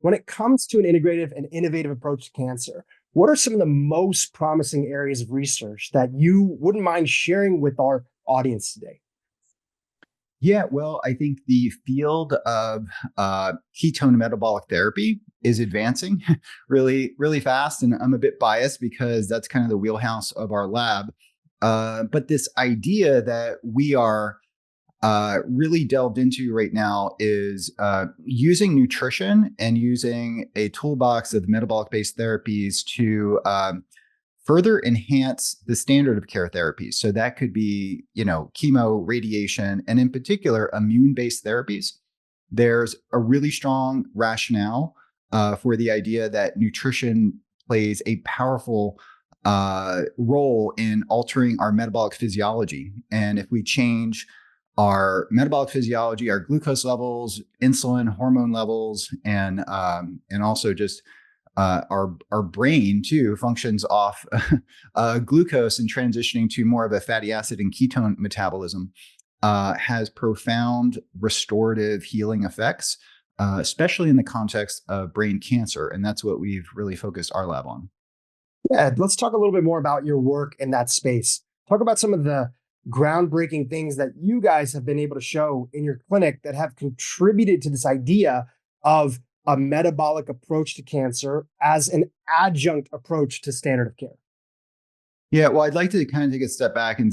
when it comes to an integrative and innovative approach to cancer, what are some of the most promising areas of research that you wouldn't mind sharing with our audience today? Yeah, well, I think the field of ketone metabolic therapy is advancing really, really fast. And I'm a bit biased because that's kind of the wheelhouse of our lab. But this idea that we are really delved into right now is using nutrition and using a toolbox of metabolic-based therapies to further enhance the standard of care therapies. So that could be, chemo, radiation, and in particular, immune-based therapies. There's a really strong rationale for the idea that nutrition plays a powerful role in altering our metabolic physiology. And if we change our metabolic physiology, our glucose levels, insulin, hormone levels, and also just our brain too functions off glucose and transitioning to more of a fatty acid and ketone metabolism has profound restorative healing effects, especially in the context of brain cancer. And that's what we've really focused our lab on. Yeah, let's talk a little bit more about your work in that space. Talk about some of the groundbreaking things that you guys have been able to show in your clinic that have contributed to this idea of a metabolic approach to cancer as an adjunct approach to standard of care. Yeah, well, I'd like to kind of take a step back, and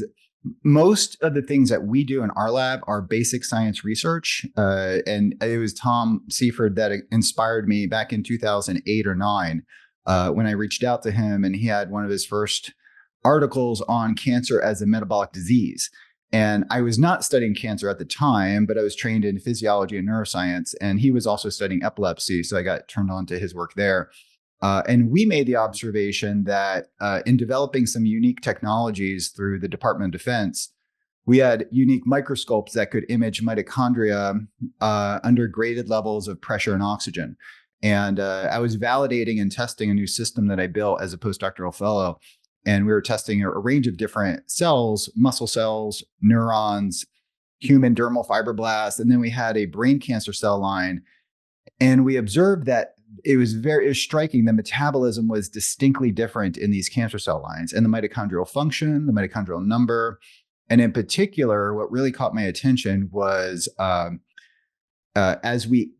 most of the things that we do in our lab are basic science research. And it was Tom Seyfried that inspired me back in 2008 or 9 when I reached out to him, and he had one of his first articles on cancer as a metabolic disease. And I was not studying cancer at the time, but I was trained in physiology and neuroscience. And he was also studying epilepsy. So I got turned on to his work there. And we made the observation that in developing some unique technologies through the Department of Defense, we had unique microscopes that could image mitochondria under graded levels of pressure and oxygen. And I was validating and testing a new system that I built as a postdoctoral fellow. And we were testing a range of different cells, muscle cells, neurons, human dermal fibroblasts, and then we had a brain cancer cell line. And we observed that it was striking. The metabolism was distinctly different in these cancer cell lines, and the mitochondrial function, the mitochondrial number. And in particular, what really caught my attention was as we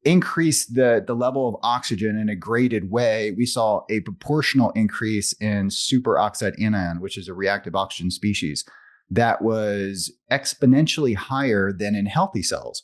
increased the level of oxygen in a graded way, we saw a proportional increase in superoxide anion, which is a reactive oxygen species that was exponentially higher than in healthy cells.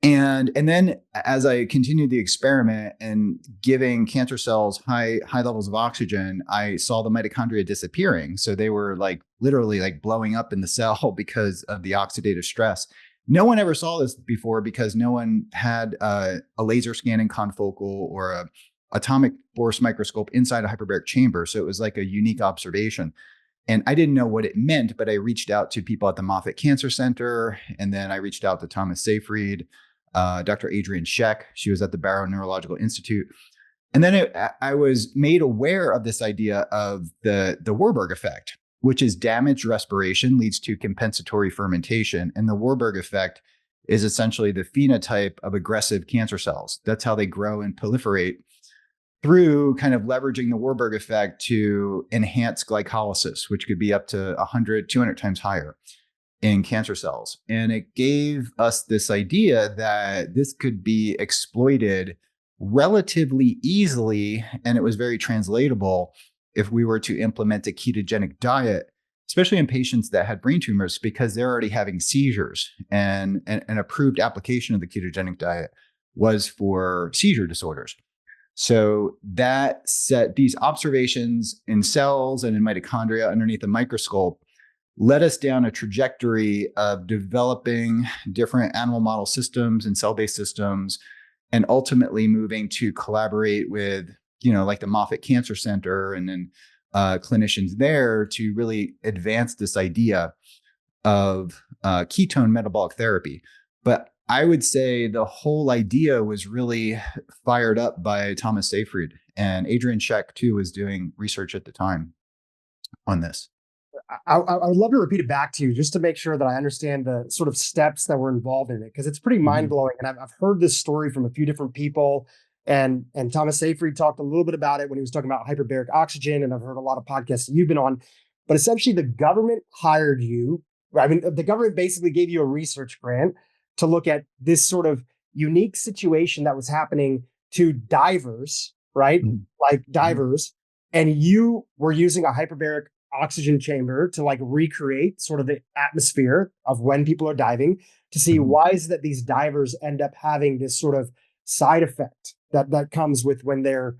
And then as I continued the experiment and giving cancer cells high levels of oxygen, I saw the mitochondria disappearing. So they were literally blowing up in the cell because of the oxidative stress. No one ever saw this before because no one had a laser scanning confocal or a atomic force microscope inside a hyperbaric chamber. So it was like a unique observation. And I didn't know what it meant, but I reached out to people at the Moffitt Cancer Center. And then I reached out to Thomas Seyfried, Dr. Adrienne Scheck. She was at the Barrow Neurological Institute. And then I was made aware of this idea of the Warburg effect, which is damaged respiration leads to compensatory fermentation. And the Warburg effect is essentially the phenotype of aggressive cancer cells. That's how they grow and proliferate through kind of leveraging the Warburg effect to enhance glycolysis, which could be up to 100, 200 times higher in cancer cells. And it gave us this idea that this could be exploited relatively easily, and it was very translatable if we were to implement a ketogenic diet, especially in patients that had brain tumors, because they're already having seizures. And an approved application of the ketogenic diet was for seizure disorders. So that set these observations in cells and in mitochondria underneath the microscope led us down a trajectory of developing different animal model systems and cell-based systems, and ultimately moving to collaborate with like the Moffitt Cancer Center and then clinicians there to really advance this idea of ketone metabolic therapy. But I would say the whole idea was really fired up by Thomas Seyfried, and Adrienne Scheck too was doing research at the time on this. I would love to repeat it back to you just to make sure that I understand the sort of steps that were involved in it, because it's pretty mind Mhm. blowing. And I've heard this story from a few different people. And Thomas Seyfried talked a little bit about it when he was talking about hyperbaric oxygen. And I've heard a lot of podcasts that you've been on. But essentially, the government hired you. I mean, the government basically gave you a research grant to look at this sort of unique situation that was happening to divers, right? Mhm. Like Mhm. divers. And you were using a hyperbaric oxygen chamber to like recreate sort of the atmosphere of when people are diving to see Mhm. why is it that these divers end up having this sort of side effect that comes with when they're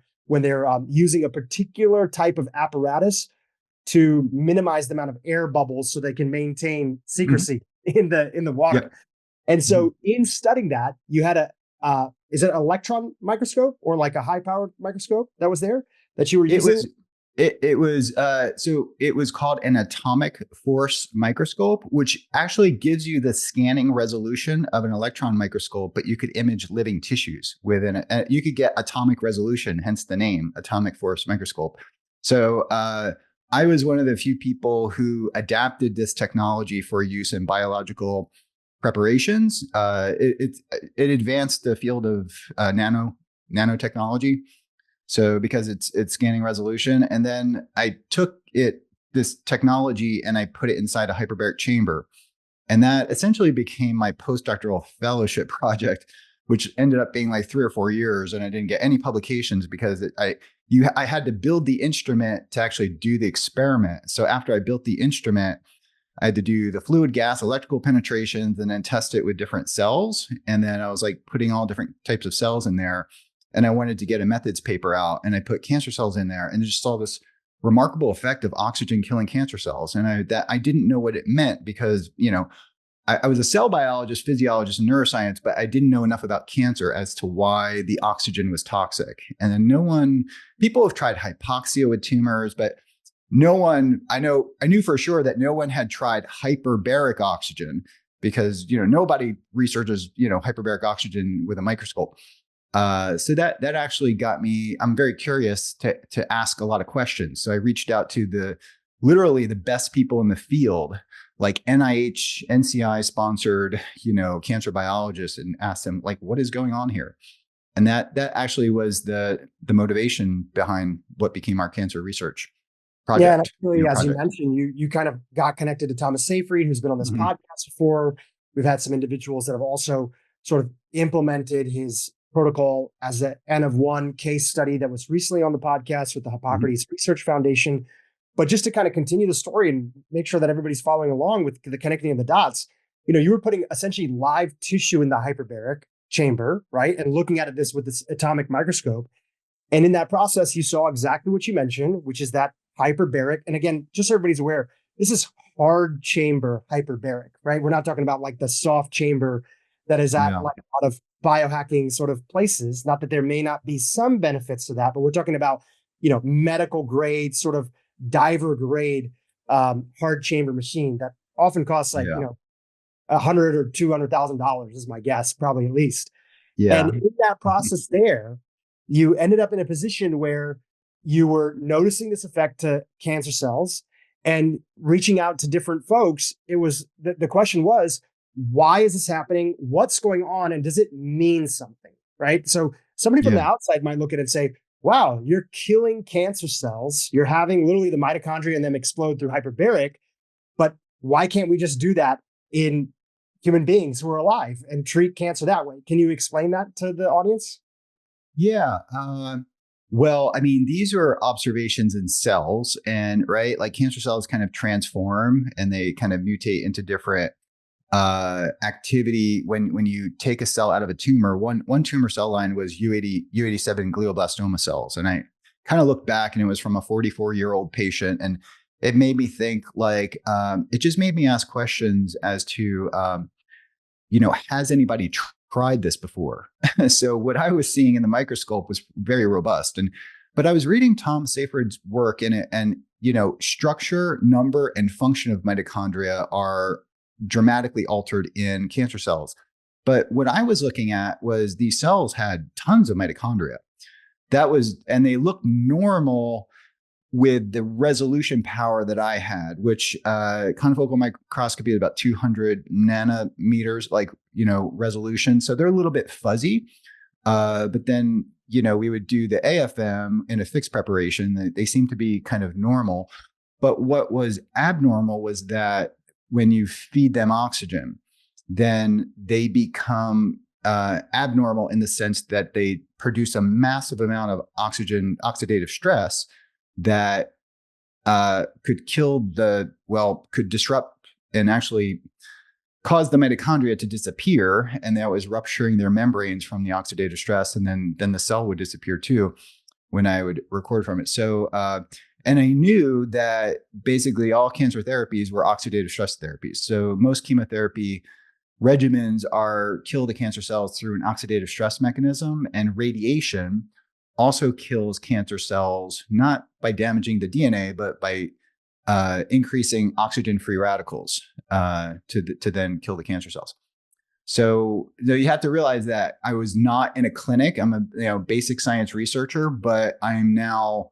using a particular type of apparatus to minimize the amount of air bubbles so they can maintain Mhm. secrecy in the water. Yep. And Mhm. so in studying that, you had a is it an electron microscope or like a high powered microscope that was there that you were It using? was it was so it was called an atomic force microscope, which actually gives you the scanning resolution of an electron microscope, but you could image living tissues within it. You could get atomic resolution, hence the name atomic force microscope. So I was one of the few people who adapted this technology for use in biological preparations. It advanced the field of nanotechnology. So because it's scanning resolution, and then I took this technology and I put it inside a hyperbaric chamber, and that essentially became my postdoctoral fellowship project, which ended up being like 3 or 4 years, and I didn't get any publications because I had to build the instrument to actually do the experiment. So after I built the instrument, I had to do the fluid gas electrical penetrations and then test it with different cells. And then I was like putting all different types of cells in there. And I wanted to get a methods paper out, and I put cancer cells in there and just saw this remarkable effect of oxygen killing cancer cells. And I didn't know what it meant because, I was a cell biologist, physiologist, and neuroscience, but I didn't know enough about cancer as to why the oxygen was toxic. And then people have tried hypoxia with tumors, but I knew for sure that no one had tried hyperbaric oxygen because, nobody researches, hyperbaric oxygen with a microscope. So that actually got me. I'm very curious to ask a lot of questions. So I reached out to literally the best people in the field, like NIH, NCI sponsored, cancer biologists, and asked them like, what is going on here? And that actually was the motivation behind what became our cancer research Yeah, and project. actually, as you Project. mentioned, you kind of got connected to Thomas Seyfried, who's been on this Mhm. podcast before. We've had some individuals that have also sort of implemented his protocol as an N of one case study that was recently on the podcast with the Mhm. Hippocrates Research Foundation. But just to kind of continue the story and make sure that everybody's following along with the connecting of the dots, you were putting essentially live tissue in the hyperbaric chamber, right? And looking at this with this atomic microscope. And in that process, you saw exactly what you mentioned, which is that hyperbaric. And again, just so everybody's aware, this is hard chamber hyperbaric, right? We're not talking about like the soft chamber that is at Yeah. like a lot of biohacking sort of places. Not that there may not be some benefits to that, but we're talking about, medical grade, sort of diver grade hard chamber machine that often costs like, Yeah. $100,000 or $200,000 is my guess, probably at least. And Yeah. in that process there, you ended up in a position where you were noticing this effect to cancer cells and reaching out to different folks. It was the question was, why is this happening? What's going on? And does it mean something? Right. So somebody from Yeah. the outside might look at it and say, wow, you're killing cancer cells. You're having literally the mitochondria and them explode through hyperbaric. But why can't we just do that in human beings who are alive and treat cancer that way? Can you explain that to the audience? Yeah. Well, I mean, these are observations in cells, and right, like cancer cells kind of transform and they kind of mutate into different activity when you take a cell out of a tumor. One tumor cell line was U87 glioblastoma cells, and I kind of looked back, and it was from a 44-year-old patient, and it made me think like it just made me ask questions as to has anybody tried this before? So what I was seeing in the microscope was very robust, but I was reading Tom Seyfried's work in it, and structure, number, and function of mitochondria are dramatically altered in cancer cells. But what I was looking at was these cells had tons of mitochondria. And they looked normal with the resolution power that I had, which confocal microscopy is about 200 nanometers, resolution. So they're a little bit fuzzy. But then, we would do the AFM in a fixed preparation. They seem to be kind of normal. But what was abnormal was that when you feed them oxygen, then they become abnormal in the sense that they produce a massive amount of oxidative stress that could disrupt and actually cause the mitochondria to disappear. And that was rupturing their membranes from the oxidative stress. And then the cell would disappear too when I would record from it. So, and I knew that basically all cancer therapies were oxidative stress therapies. So most chemotherapy regimens kill the cancer cells through an oxidative stress mechanism, and radiation also kills cancer cells, not by damaging the DNA, but by increasing oxygen-free radicals to then kill the cancer cells. So you have to realize that I was not in a clinic. I'm a basic science researcher, but I'm now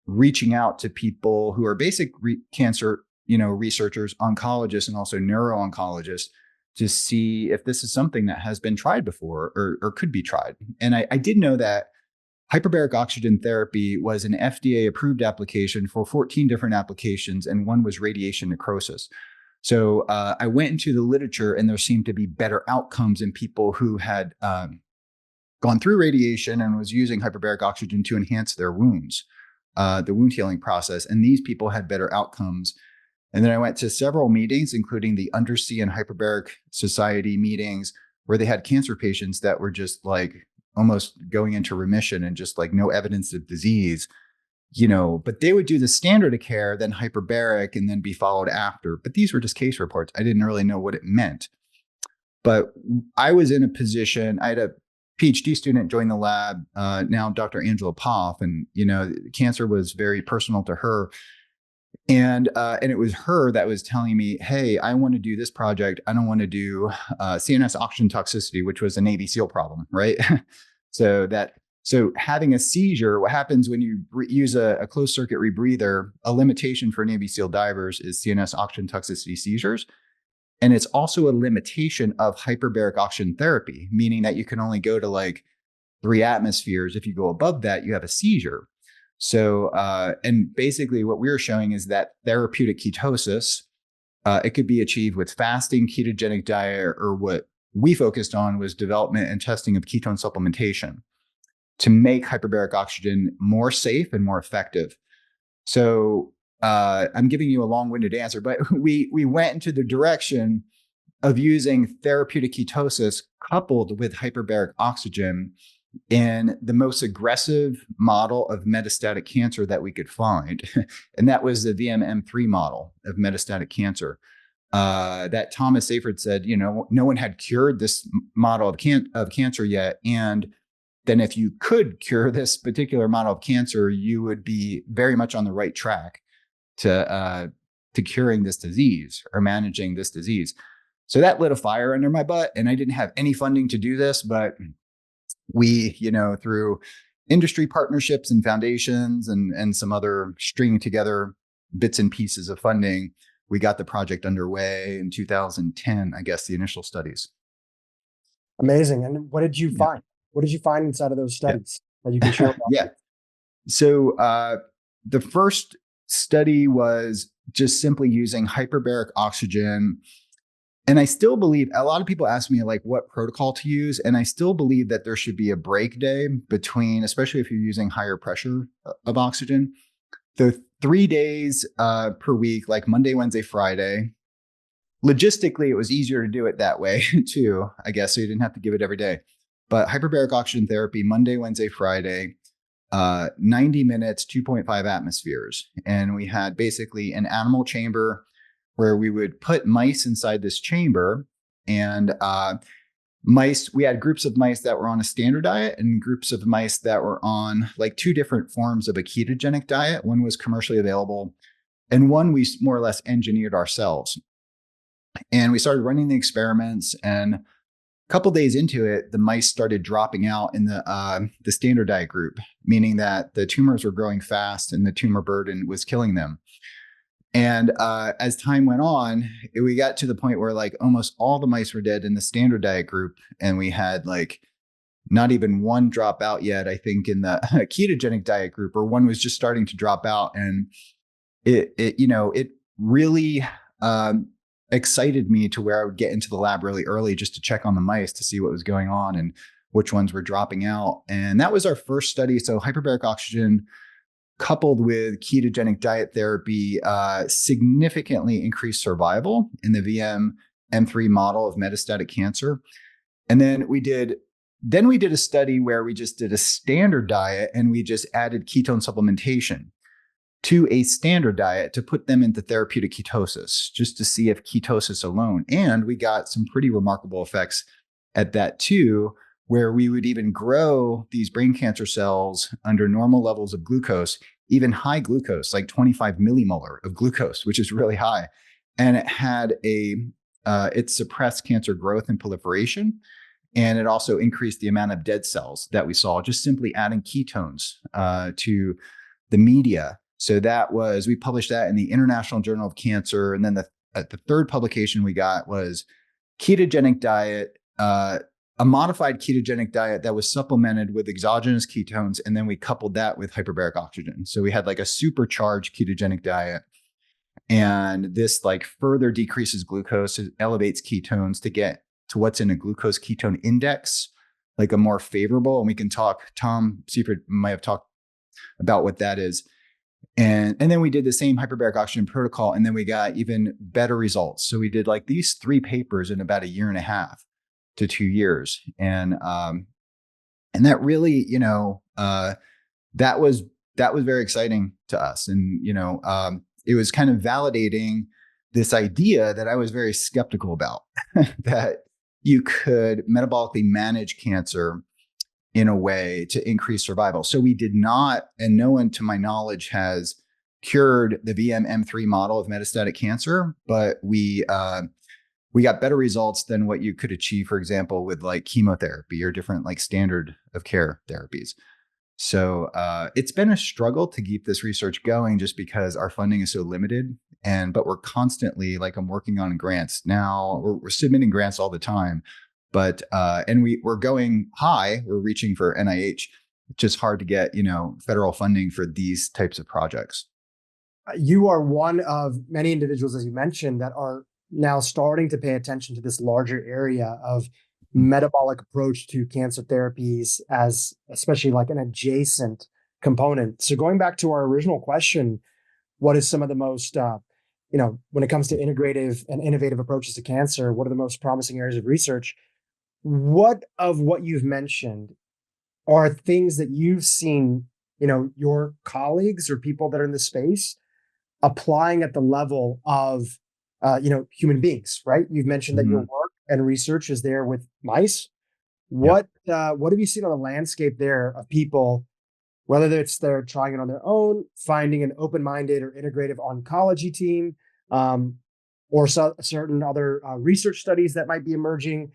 reaching out to people who are basic cancer researchers, oncologists, and also neuro-oncologists to see if this is something that has been tried before or could be tried. And I did know that hyperbaric oxygen therapy was an FDA-approved application for 14 different applications, and one was radiation necrosis. So I went into the literature, and there seemed to be better outcomes in people who had gone through radiation and was using hyperbaric oxygen to enhance their wounds, the wound healing process. And these people had better outcomes. And then I went to several meetings, including the Undersea and Hyperbaric Society meetings, where they had cancer patients that were just almost going into remission and just no evidence of disease, but they would do the standard of care, then hyperbaric, and then be followed after. But these were just case reports. I didn't really know what it meant. But I was in a position, I had a PhD student join the lab, now Dr. Angela Poff, and, cancer was very personal to her. And it was her that was telling me, hey, I want to do this project. I don't want to do CNS oxygen toxicity, which was a Navy SEAL problem, right? So having a seizure, what happens when you use a closed circuit rebreather, a limitation for Navy SEAL divers is CNS oxygen toxicity seizures. And it's also a limitation of hyperbaric oxygen therapy, meaning that you can only go to 3 atmospheres. If you go above that, you have a seizure. So, and basically what we were showing is that therapeutic ketosis, it could be achieved with fasting, ketogenic diet, or what we focused on was development and testing of ketone supplementation to make hyperbaric oxygen more safe and more effective. So I'm giving you a long-winded answer, but we went into the direction of using therapeutic ketosis coupled with hyperbaric oxygen in the most aggressive model of metastatic cancer that we could find. And that was the VMM3 model of metastatic cancer. That Thomas Seyfried said, no one had cured this model of cancer yet. And then if you could cure this particular model of cancer, you would be very much on the right track to curing this disease or managing this disease. So that lit a fire under my butt, and I didn't have any funding to do this, but we, through industry partnerships and foundations and some other stringing together bits and pieces of funding, we got the project underway in 2010, I guess, the initial studies. Amazing. And what did you find? What did you find inside of those studies that you can share about? Yeah. So the first study was just simply using hyperbaric oxygen. And I still believe, a lot of people ask me what protocol to use. And I still believe that there should be a break day between, especially if you're using higher pressure of oxygen, the 3 days per week, like Monday, Wednesday, Friday. Logistically, it was easier to do it that way too, I guess. So you didn't have to give it every day. But hyperbaric oxygen therapy, Monday, Wednesday, Friday, 90 minutes, 2.5 atmospheres. And we had basically an animal chamber where we would put mice inside this chamber, and we had groups of mice that were on a standard diet and groups of mice that were on 2 different forms of a ketogenic diet. One was commercially available, and one we more or less engineered ourselves. And we started running the experiments, and couple days into it, the mice started dropping out in the standard diet group, meaning that the tumors were growing fast and the tumor burden was killing them. And as time went on, we got to the point where like almost all the mice were dead in the standard diet group, and we had like not even one drop out yet, I think, in the ketogenic diet group, or one was just starting to drop out. And it really excited me to where I would get into the lab really early just to check on the mice to see what was going on and which ones were dropping out. And that was our first study. So hyperbaric oxygen coupled with ketogenic diet therapy significantly increased survival in the VM-M3 model of metastatic cancer. And then we did a study where we just did a standard diet and we just added ketone supplementation to a standard diet to put them into therapeutic ketosis, just to see if ketosis alone. And we got some pretty remarkable effects at that too, where we would even grow these brain cancer cells under normal levels of glucose, even high glucose, like 25 millimolar of glucose, which is really high. And it had it suppressed cancer growth and proliferation. And it also increased the amount of dead cells that we saw, just simply adding ketones to the media. So we published that in the International Journal of Cancer. And then the third publication we got was ketogenic diet, a modified ketogenic diet that was supplemented with exogenous ketones. And then we coupled that with hyperbaric oxygen. So we had like a supercharged ketogenic diet. And this like further decreases glucose, it elevates ketones to get to what's in a glucose ketone index, like a more favorable. And we can talk, Tom Seyfried might have talked about what that is. And then we did the same hyperbaric oxygen protocol, and then we got even better results. So we did like these 3 papers in about 1.5 to 2 years. And that really, that was very exciting to us. And, it was kind of validating this idea that I was very skeptical about, that you could metabolically manage cancer in a way to increase survival. So we did not, and no one to my knowledge has cured the VM-M3 model of metastatic cancer, but we got better results than what you could achieve, for example, with like chemotherapy or different like standard of care therapies. So it's been a struggle to keep this research going just because our funding is so limited. But we're constantly, like, I'm working on grants now. We're submitting grants all the time. But we're going high. We're reaching for NIH. It's just hard to get, federal funding for these types of projects. You are one of many individuals, as you mentioned, that are now starting to pay attention to this larger area of metabolic approach to cancer therapies as especially like an adjacent component. So going back to our original question, what is some of the most, when it comes to integrative and innovative approaches to cancer, what are the most promising areas of research? What of what you've mentioned are things that you've seen, your colleagues or people that are in the space applying at the level of, human beings, right? You've mentioned that your work and research is there with mice. What have you seen on the landscape there of people, whether they're trying it on their own, finding an open-minded or integrative oncology team, or certain other research studies that might be emerging?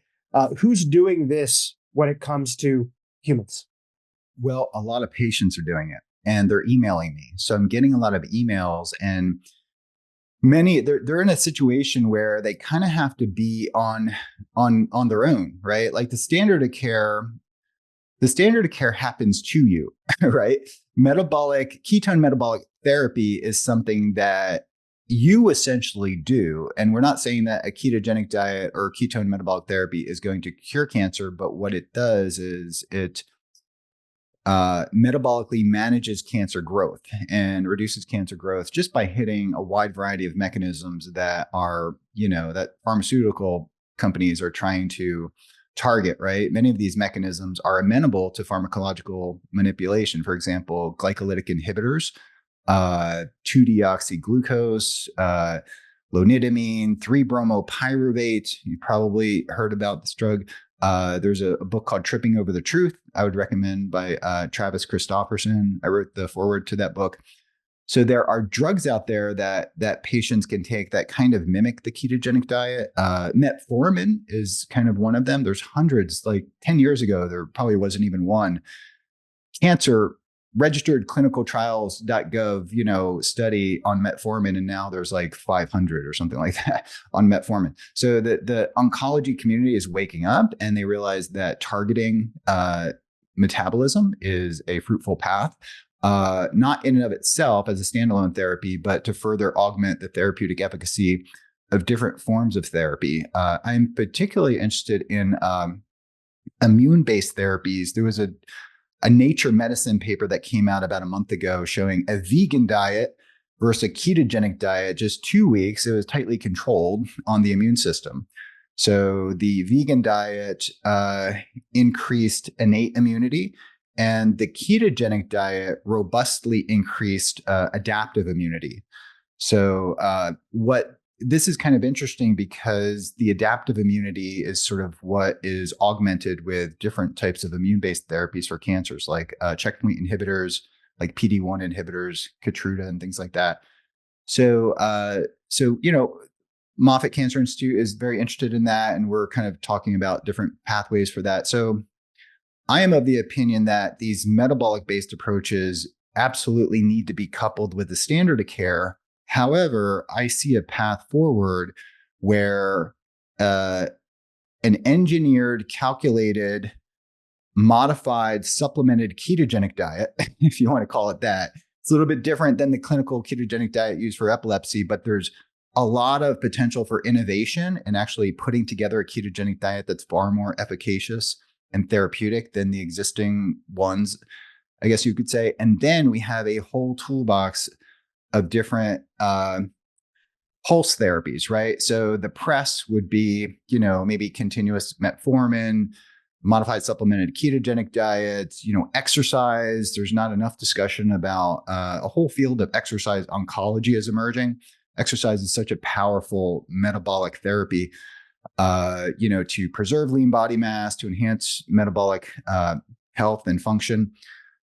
Who's doing this when it comes to humans? Well, a lot of patients are doing it and they're emailing me. So I'm getting a lot of emails, and they're in a situation where they kind of have to be on their own, right? Like the standard of care happens to you, right? Ketone metabolic therapy is something that you essentially do. And we're not saying that a ketogenic diet or ketone metabolic therapy is going to cure cancer, but what it does is it metabolically manages cancer growth and reduces cancer growth just by hitting a wide variety of mechanisms that are, that pharmaceutical companies are trying to target, right? Many of these mechanisms are amenable to pharmacological manipulation. For example, glycolytic inhibitors, 2-deoxyglucose, lonidamine, 3-bromopyruvate. You probably heard about this drug. There's a book called Tripping Over the Truth, I would recommend, by Travis Christofferson. I wrote the foreword to that book. So there are drugs out there that patients can take that kind of mimic the ketogenic diet. Metformin is kind of one of them. There's hundreds. Like 10 years ago, there probably wasn't even one. Cancer registered clinical trials.gov, study on metformin, and now there's like 500 or something like that on metformin. So the oncology community is waking up, and they realize that targeting metabolism is a fruitful path. Not in and of itself as a standalone therapy, but to further augment the therapeutic efficacy of different forms of therapy. I'm particularly interested in immune-based therapies. There was a Nature Medicine paper that came out about a month ago showing a vegan diet versus a ketogenic diet, just 2 weeks. It was tightly controlled on the immune system. So the vegan diet increased innate immunity, and the ketogenic diet robustly increased adaptive immunity. So this is kind of interesting because the adaptive immunity is sort of what is augmented with different types of immune-based therapies for cancers, like checkpoint inhibitors, like PD-1 inhibitors, Keytruda, and things like that. So Moffitt Cancer Institute is very interested in that, and we're kind of talking about different pathways for that. So I am of the opinion that these metabolic-based approaches absolutely need to be coupled with the standard of care. However, I see a path forward where an engineered, calculated, modified, supplemented ketogenic diet, if you want to call it that, it's a little bit different than the clinical ketogenic diet used for epilepsy, but there's a lot of potential for innovation and actually putting together a ketogenic diet that's far more efficacious and therapeutic than the existing ones, I guess you could say. And then we have a whole toolbox of different pulse therapies, right? So the press would be, maybe continuous metformin, modified supplemented ketogenic diets, exercise. There's not enough discussion about a whole field of exercise oncology is emerging. Exercise is such a powerful metabolic therapy, to preserve lean body mass, to enhance metabolic health and function.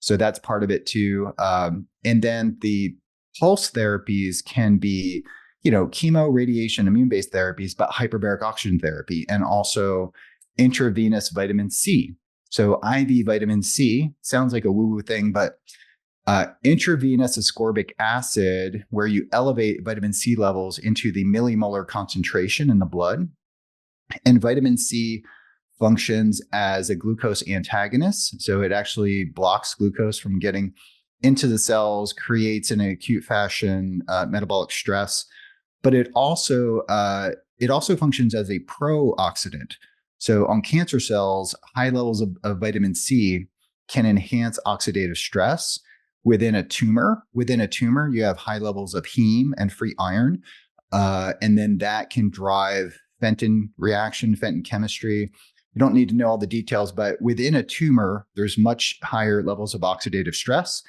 So that's part of it too. And then the pulse therapies can be, chemo, radiation, immune-based therapies, but hyperbaric oxygen therapy, and also intravenous vitamin C. So IV vitamin C sounds like a woo-woo thing, but intravenous ascorbic acid, where you elevate vitamin C levels into the millimolar concentration in the blood. And vitamin C functions as a glucose antagonist. So it actually blocks glucose from getting into the cells, creates in an acute fashion metabolic stress, but it also functions as a pro-oxidant. So on cancer cells, high levels of vitamin C can enhance oxidative stress. Within a tumor, you have high levels of heme and free iron, and then that can drive Fenton reaction, Fenton chemistry. You don't need to know all the details, but within a tumor, there's much higher levels of oxidative stress.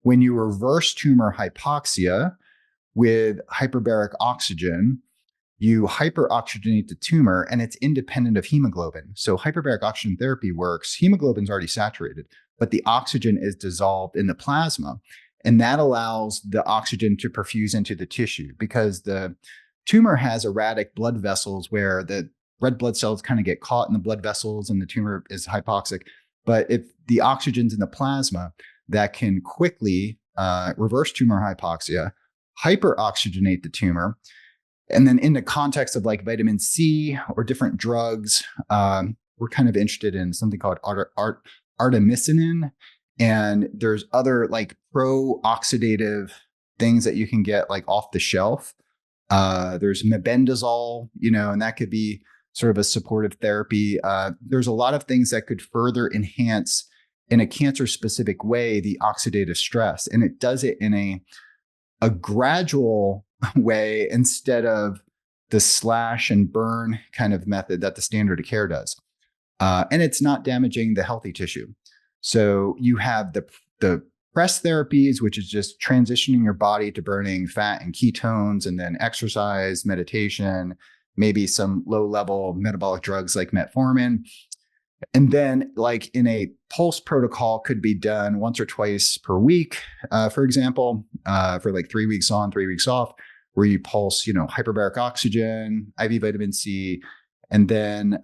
When you reverse tumor hypoxia with hyperbaric oxygen, you hyperoxygenate the tumor, and it's independent of hemoglobin. So hyperbaric oxygen therapy works. Hemoglobin's already saturated, but the oxygen is dissolved in the plasma. And that allows the oxygen to perfuse into the tissue, because the tumor has erratic blood vessels where the red blood cells kind of get caught in the blood vessels and the tumor is hypoxic. But if the oxygen's in the plasma, that can quickly reverse tumor hypoxia, hyperoxygenate the tumor. And then in the context of like vitamin C or different drugs, we're kind of interested in something called artemisinin. And there's other like pro-oxidative things that you can get like off the shelf. There's mebendazole, and that could be sort of a supportive therapy. There's a lot of things that could further enhance in a cancer-specific way the oxidative stress. And it does it in a gradual way instead of the slash and burn kind of method that the standard of care does. And it's not damaging the healthy tissue. So you have the press therapies, which is just transitioning your body to burning fat and ketones, and then exercise, meditation, maybe some low-level metabolic drugs like metformin. And then, like in a pulse protocol, could be done once or twice per week, for example, for like 3 weeks on, 3 weeks off, where you pulse, hyperbaric oxygen, IV vitamin C, and then,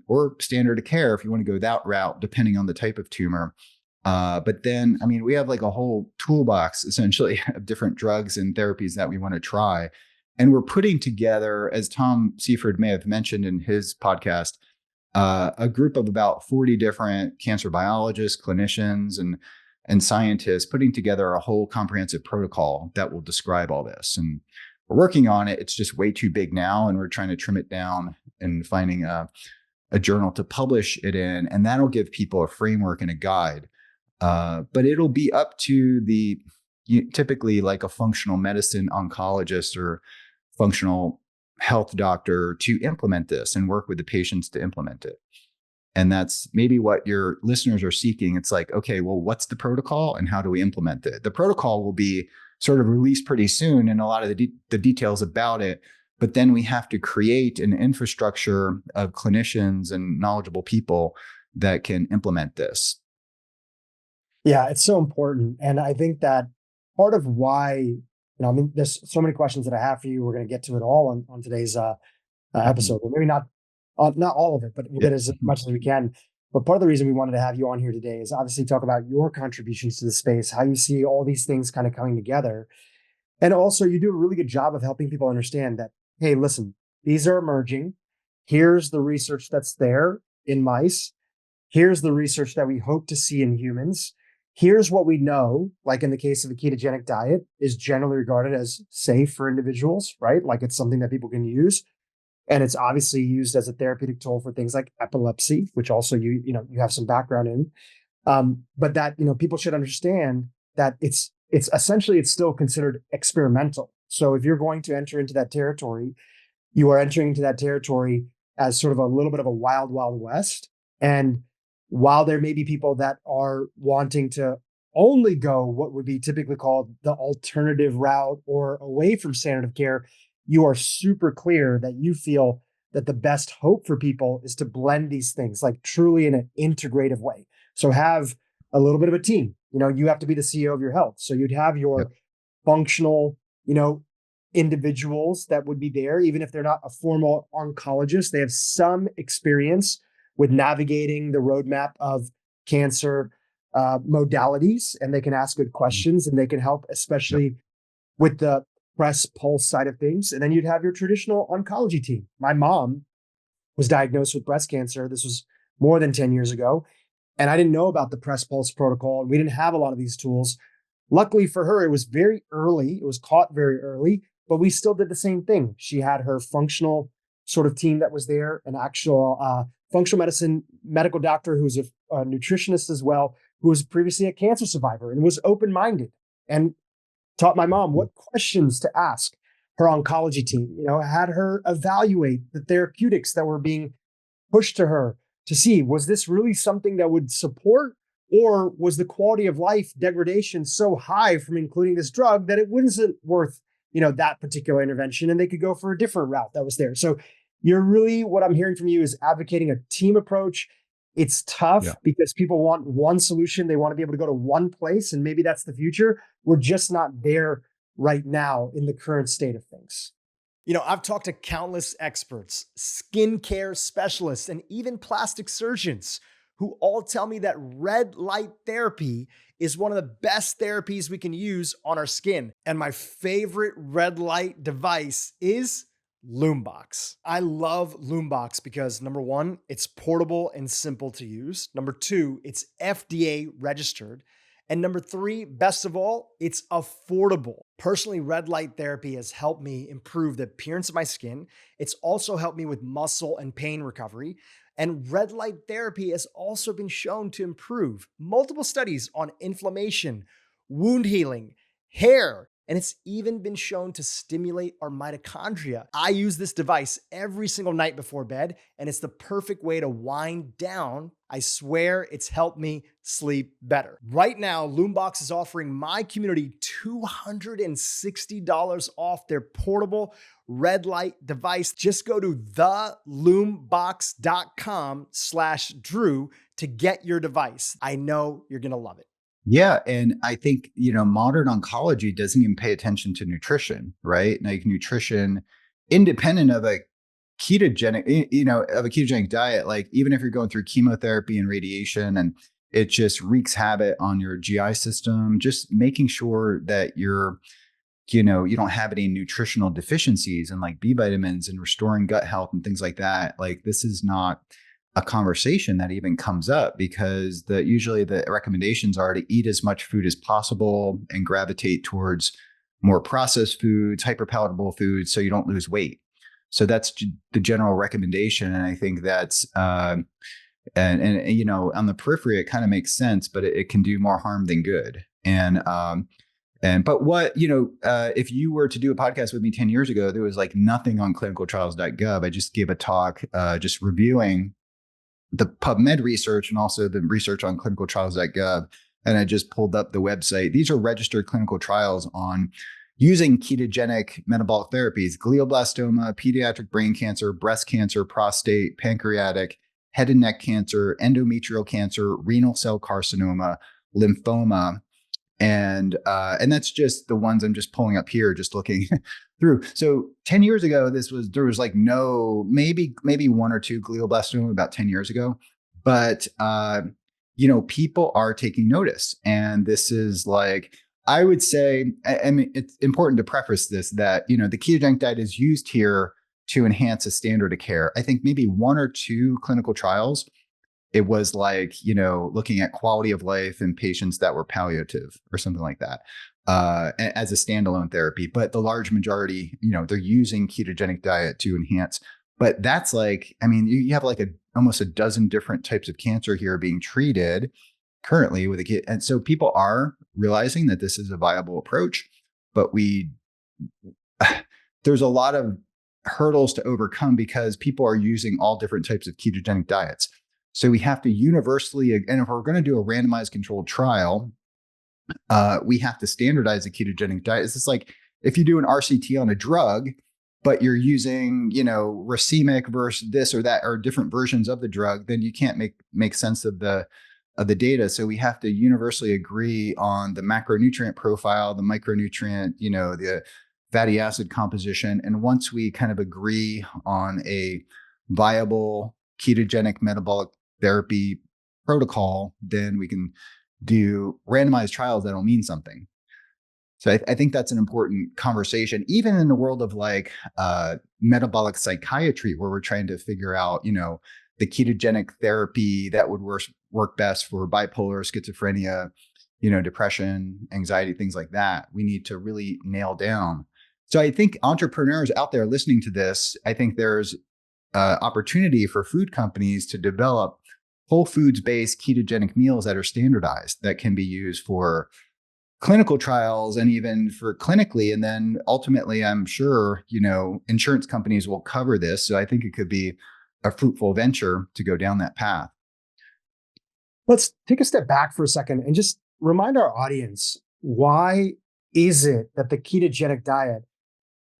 or standard of care if you want to go that route, depending on the type of tumor. But then, I mean, we have like a whole toolbox essentially of different drugs and therapies that we want to try. And we're putting together, as Tom Seyfried may have mentioned in his podcast, a group of about 40 different cancer biologists, clinicians, and scientists putting together a whole comprehensive protocol that will describe all this. And we're working on it. It's just way too big now, and we're trying to trim it down and finding a journal to publish it in, and that'll give people a framework and a guide. But it'll be up to typically like a functional medicine oncologist or functional health doctor to implement this and work with the patients to implement it. And that's maybe what your listeners are seeking. It's like, okay, well, what's the protocol and how do we implement it? The protocol will be sort of released pretty soon and a lot of the details about it. But then we have to create an infrastructure of clinicians and knowledgeable people that can implement this. Yeah, it's so important. And I think that part of why, there's so many questions that I have for you. We're going to get to it all on today's episode. Or maybe not all of it, but we'll get as much as we can. But part of the reason we wanted to have you on here today is obviously talk about your contributions to the space, how you see all these things kind of coming together. And also you do a really good job of helping people understand that, hey, listen, these are emerging. Here's the research that's there in mice. Here's the research that we hope to see in humans. Here's what we know, like in the case of a ketogenic diet, is generally regarded as safe for individuals, right? Like it's something that people can use. And it's obviously used as a therapeutic tool for things like epilepsy, which also you have some background in. But that, people should understand that it's essentially still considered experimental. So if you're going to enter into that territory, you are entering into that territory as sort of a little bit of a wild, wild west. And while there may be people that are wanting to only go what would be typically called the alternative route or away from standard of care, you are super clear that you feel that the best hope for people is to blend these things like truly in an integrative way. So have a little bit of a team. You have to be the CEO of your health. So you'd have your functional, individuals that would be there, even if they're not a formal oncologist, they have some experience with navigating the roadmap of cancer modalities, and they can ask good questions and they can help, especially with the press pulse side of things. And then you'd have your traditional oncology team. My mom was diagnosed with breast cancer. This was more than 10 years ago. And I didn't know about the press pulse protocol. And we didn't have a lot of these tools. Luckily for her, it was very early. It was caught very early, but we still did the same thing. She had her functional sort of team that was there, an actual functional medicine medical doctor who's a nutritionist as well, who was previously a cancer survivor and was open-minded and taught my mom what questions to ask her oncology team, had her evaluate the therapeutics that were being pushed to her to see, was this really something that would support, or was the quality of life degradation so high from including this drug that it wasn't worth, that particular intervention, and they could go for a different route that was there. So you're really, what I'm hearing from you is advocating a team approach. It's tough because people want one solution. They want to be able to go to one place, and maybe that's the future. We're just not there right now in the current state of things. I've talked to countless experts, skincare specialists, and even plastic surgeons who all tell me that red light therapy is one of the best therapies we can use on our skin. And my favorite red light device is Loombox. I love Loombox because number one, it's portable and simple to use. Number two, it's FDA registered. And number three, best of all, it's affordable. Personally, red light therapy has helped me improve the appearance of my skin. It's also helped me with muscle and pain recovery. And red light therapy has also been shown to improve multiple studies on inflammation, wound healing, hair, And it's even been shown to stimulate our mitochondria. I use this device every single night before bed, and it's the perfect way to wind down. I swear it's helped me sleep better. Right now, Loombox is offering my community $260 off their portable red light device. Just go to theloombox.com/Dhru to get your device. I know you're going to love it. Yeah. And I think, modern oncology doesn't even pay attention to nutrition, right? Like nutrition, independent of a ketogenic diet, like even if you're going through chemotherapy and radiation and it just wreaks havoc on your GI system, just making sure that you don't have any nutritional deficiencies and like B vitamins and restoring gut health and things like that. Like this is not a conversation that even comes up because usually the recommendations are to eat as much food as possible and gravitate towards more processed foods, hyperpalatable foods, so you don't lose weight. So that's the general recommendation. And I think that's, on the periphery, it kind of makes sense, but it can do more harm than good. But what, if you were to do a podcast with me 10 years ago, there was like nothing on clinicaltrials.gov. I just gave a talk, just reviewing the PubMed research and also the research on clinicaltrials.gov. And I just pulled up the website. These are registered clinical trials on using ketogenic metabolic therapies: glioblastoma, pediatric brain cancer, breast cancer, prostate, pancreatic, head and neck cancer, endometrial cancer, renal cell carcinoma, lymphoma. And that's just the ones I'm just pulling up here, just looking through. So 10 years ago, there was like maybe one or two glioblastoma about 10 years ago, but people are taking notice. And this is like, I would say, I mean, it's important to preface this that, the ketogenic diet is used here to enhance a standard of care. I think maybe one or two clinical trials, it was like, looking at quality of life in patients that were palliative or something like that, as a standalone therapy. But the large majority, they're using ketogenic diet to enhance. But that's like, I mean, you have like almost a dozen different types of cancer here being treated currently with a kit. And so people are realizing that this is a viable approach, but there's a lot of hurdles to overcome because people are using all different types of ketogenic diets. So we have to universally, and if we're going to do a randomized controlled trial, we have to standardize a ketogenic diet. It's just like if you do an RCT on a drug, but you're using, racemic versus this or that, or different versions of the drug, then you can't make sense of the data. So we have to universally agree on the macronutrient profile, the micronutrient, the fatty acid composition. And once we kind of agree on a viable ketogenic metabolic therapy protocol, then we can do randomized trials that'll mean something. So I think that's an important conversation, even in the world of like metabolic psychiatry, where we're trying to figure out, the ketogenic therapy that would work best for bipolar, schizophrenia, depression, anxiety, things like that. We need to really nail down. So I think entrepreneurs out there listening to this, I think there's opportunity for food companies to develop whole foods-based ketogenic meals that are standardized, that can be used for clinical trials and even for clinically. And then ultimately, I'm sure, insurance companies will cover this. So I think it could be a fruitful venture to go down that path. Let's take a step back for a second and just remind our audience, why is it that the ketogenic diet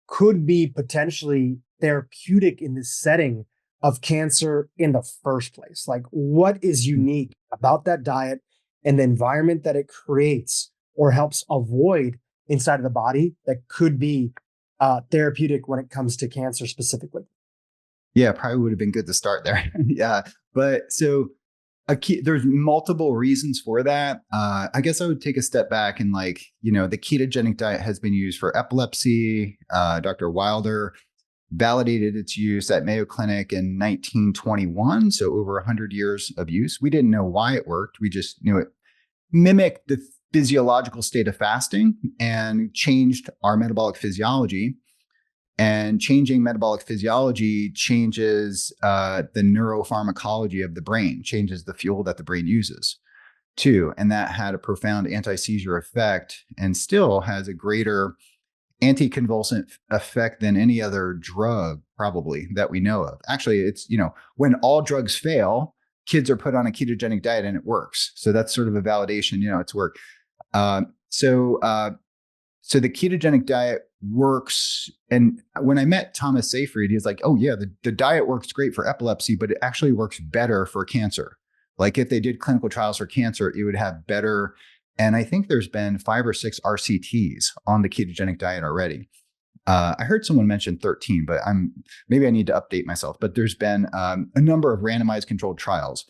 could be potentially therapeutic in this setting of cancer in the first place? Like, what is unique about that diet and the environment that it creates or helps avoid inside of the body that could be therapeutic when it comes to cancer specifically? Yeah, probably would have been good to start there. Yeah. But so there's multiple reasons for that. I guess I would take a step back and the ketogenic diet has been used for epilepsy. Dr. Wilder validated its use at Mayo Clinic in 1921. So over 100 years of use. We didn't know why it worked. We just knew it mimicked the physiological state of fasting and changed our metabolic physiology. And changing metabolic physiology changes the neuropharmacology of the brain, changes the fuel that the brain uses too. And that had a profound anti-seizure effect and still has a greater anticonvulsant effect than any other drug probably that we know of. Actually, it's, when all drugs fail, kids are put on a ketogenic diet and it works. So that's sort of a validation, it's work. So the ketogenic diet works. And when I met Thomas Seyfried, he was like, oh yeah, the diet works great for epilepsy, but it actually works better for cancer. Like if they did clinical trials for cancer, it would have better. And I think there's been 5 or 6 RCTs on the ketogenic diet already. I heard someone mention 13, but maybe I need to update myself. But there's been a number of randomized controlled trials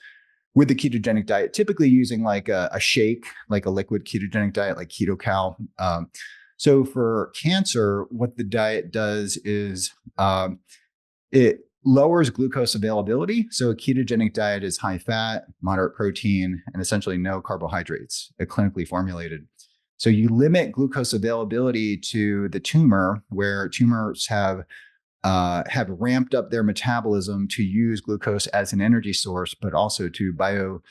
with the ketogenic diet, typically using like a shake, like a liquid ketogenic diet, like KetoCal. So for cancer, what the diet does is it lowers glucose availability. So a ketogenic diet is high fat, moderate protein, and essentially no carbohydrates, clinically formulated. So you limit glucose availability to the tumor, where tumors have ramped up their metabolism to use glucose as an energy source, but also to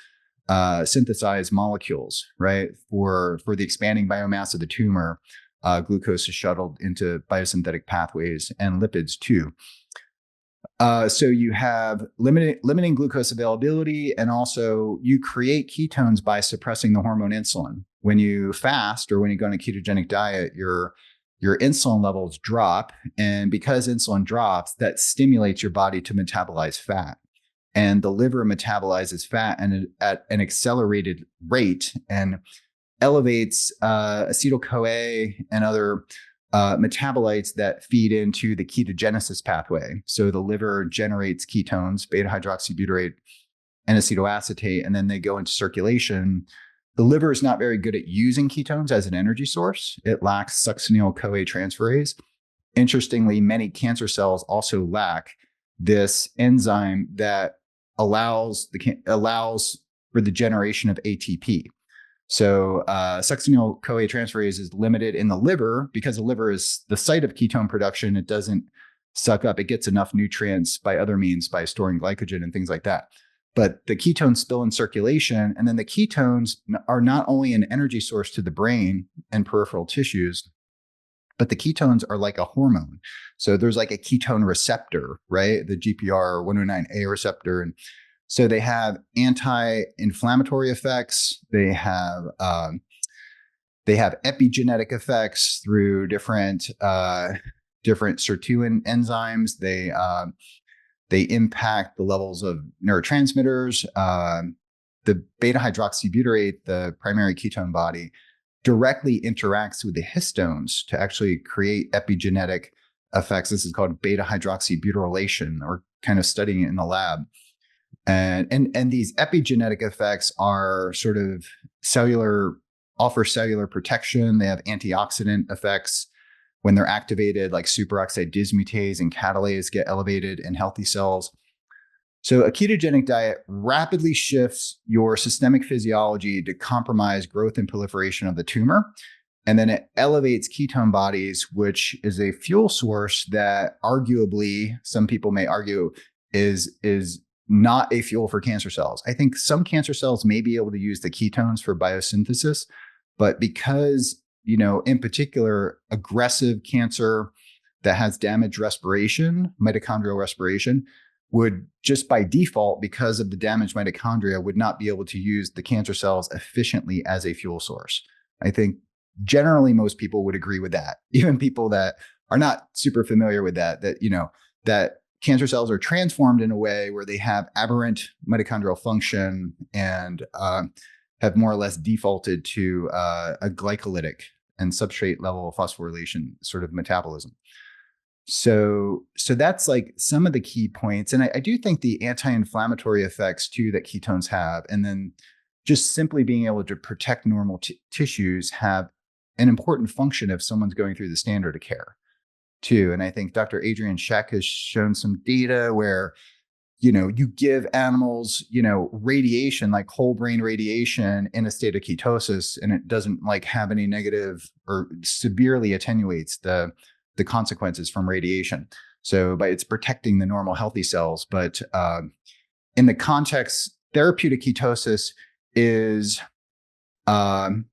synthesize molecules, right? For the expanding biomass of the tumor, glucose is shuttled into biosynthetic pathways and lipids too. So you have limiting glucose availability, and also you create ketones by suppressing the hormone insulin. When you fast or when you go on a ketogenic diet, your insulin levels drop, and because insulin drops, that stimulates your body to metabolize fat. And the liver metabolizes fat at an accelerated rate and elevates acetyl-CoA and other metabolites that feed into the ketogenesis pathway. So the liver generates ketones, beta-hydroxybutyrate and acetoacetate, and then they go into circulation. The liver is not very good at using ketones as an energy source. It lacks succinyl-CoA transferase. Interestingly, many cancer cells also lack this enzyme that allows for the generation of ATP. So succinyl-CoA transferase is limited in the liver because the liver is the site of ketone production. It doesn't suck up. It gets enough nutrients by other means, by storing glycogen and things like that. But the ketones spill in circulation, and then the ketones are not only an energy source to the brain and peripheral tissues, but the ketones are like a hormone. So there's like a ketone receptor, right? The GPR 109A receptor. And so they have anti-inflammatory effects. They have epigenetic effects through different sirtuin enzymes. They impact the levels of neurotransmitters. The beta-hydroxybutyrate, the primary ketone body, directly interacts with the histones to actually create epigenetic effects. This is called beta-hydroxybutyrylation, or kind of studying it in the lab. And these epigenetic effects are sort of offer cellular protection. They have antioxidant effects. When they're activated, like superoxide dismutase and catalase get elevated in healthy cells. So a ketogenic diet rapidly shifts your systemic physiology to compromise growth and proliferation of the tumor. And then it elevates ketone bodies, which is a fuel source that arguably, some people may argue, is not a fuel for cancer cells. I think some cancer cells may be able to use the ketones for biosynthesis, but because, in particular, aggressive cancer that has damaged respiration, mitochondrial respiration, would just by default, because of the damaged mitochondria, would not be able to use the cancer cells efficiently as a fuel source. I think generally most people would agree with that. Even people that are not super familiar with that cancer cells are transformed in a way where they have aberrant mitochondrial function and have more or less defaulted to a glycolytic and substrate level phosphorylation sort of metabolism. So that's like some of the key points. And I do think the anti-inflammatory effects too that ketones have, and then just simply being able to protect normal tissues, have an important function if someone's going through the standard of care too. And I think Dr. Adrian Scheck has shown some data where, you give animals, radiation, like whole brain radiation in a state of ketosis, and it doesn't like have any negative or severely attenuates the consequences from radiation. So it's protecting the normal healthy cells. But in the context, therapeutic ketosis is um,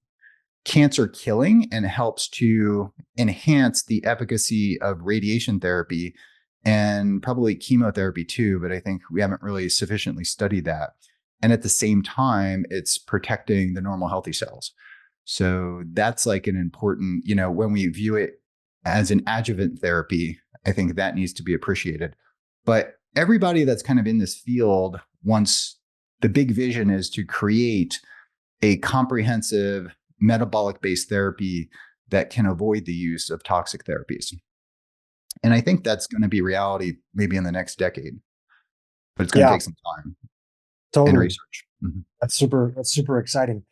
cancer killing and helps to enhance the efficacy of radiation therapy and probably chemotherapy too. But I think we haven't really sufficiently studied that. And at the same time, it's protecting the normal healthy cells. So that's like an important, when we view it as an adjuvant therapy, I think that needs to be appreciated. But everybody that's kind of in this field wants, the big vision is to create a comprehensive metabolic based therapy that can avoid the use of toxic therapies. And I think that's going to be reality maybe in the next decade, but it's going to take some time and research. Mm-hmm. That's super exciting.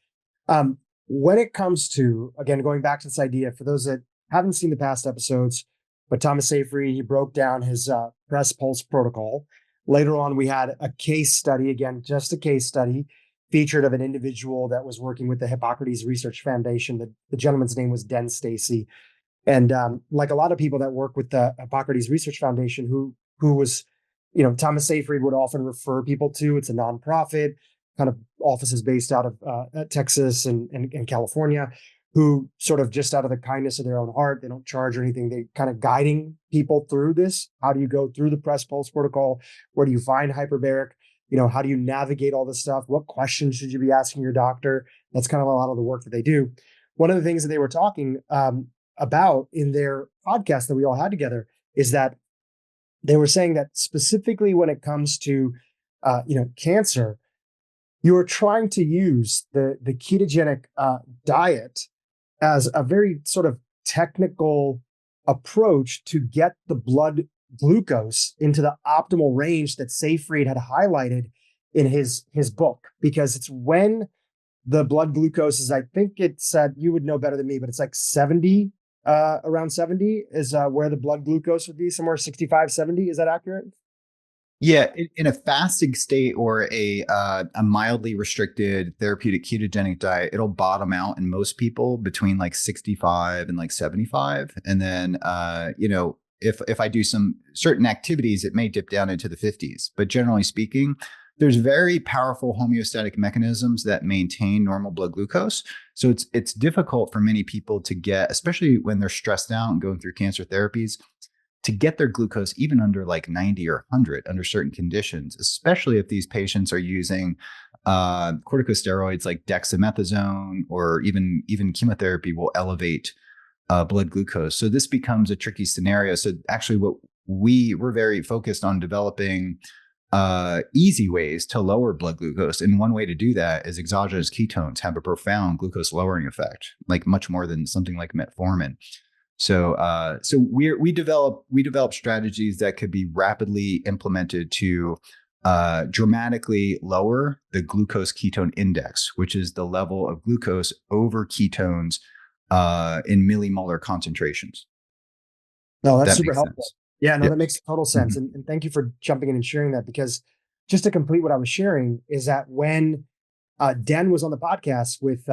When it comes to, again, going back to this idea, for those that haven't seen the past episodes, but Thomas Seyfried, he broke down his press pulse protocol. Later on, we had a case study, again, just a case study, featured of an individual that was working with the Hippocrates Research Foundation. The gentleman's name was Den Stacy. And like a lot of people that work with the Hippocrates Research Foundation, who was, Thomas Seyfried would often refer people to, it's a nonprofit, kind of offices based out of Texas and California, who sort of just out of the kindness of their own heart, they don't charge or anything. They kind of guiding people through this. How do you go through the press pulse protocol? Where do you find hyperbaric? How do you navigate all this stuff? What questions should you be asking your doctor? That's kind of a lot of the work that they do. One of the things that they were talking about in their podcast that we all had together is that they were saying that specifically when it comes to, cancer, you are trying to use the ketogenic diet as a very sort of technical approach to get the blood glucose into the optimal range that Seyfried had highlighted in his book, because it's when the blood glucose is, I think it said, you would know better than me, but it's like 70, around 70 is where the blood glucose would be, somewhere 65, 70. Is that accurate? Yeah, in a fasting state or a mildly restricted therapeutic ketogenic diet, it'll bottom out in most people between like 65 and like 75. And then, if I do some certain activities, it may dip down into the 50s. But generally speaking, there's very powerful homeostatic mechanisms that maintain normal blood glucose. So it's difficult for many people to get, especially when they're stressed out and going through cancer therapies, to get their glucose even under like 90 or 100 under certain conditions, especially if these patients are using corticosteroids like dexamethasone, or even chemotherapy will elevate blood glucose. So this becomes a tricky scenario. So actually what we're very focused on developing easy ways to lower blood glucose. And one way to do that is exogenous ketones have a profound glucose lowering effect, like much more than something like metformin. So we develop strategies that could be rapidly implemented to dramatically lower the glucose ketone index, which is the level of glucose over ketones in millimolar concentrations. No, that's super helpful. Sense. Yeah, no, that makes total sense. Mm-hmm. And thank you for jumping in and sharing that, because just to complete what I was sharing is that when Den was on the podcast with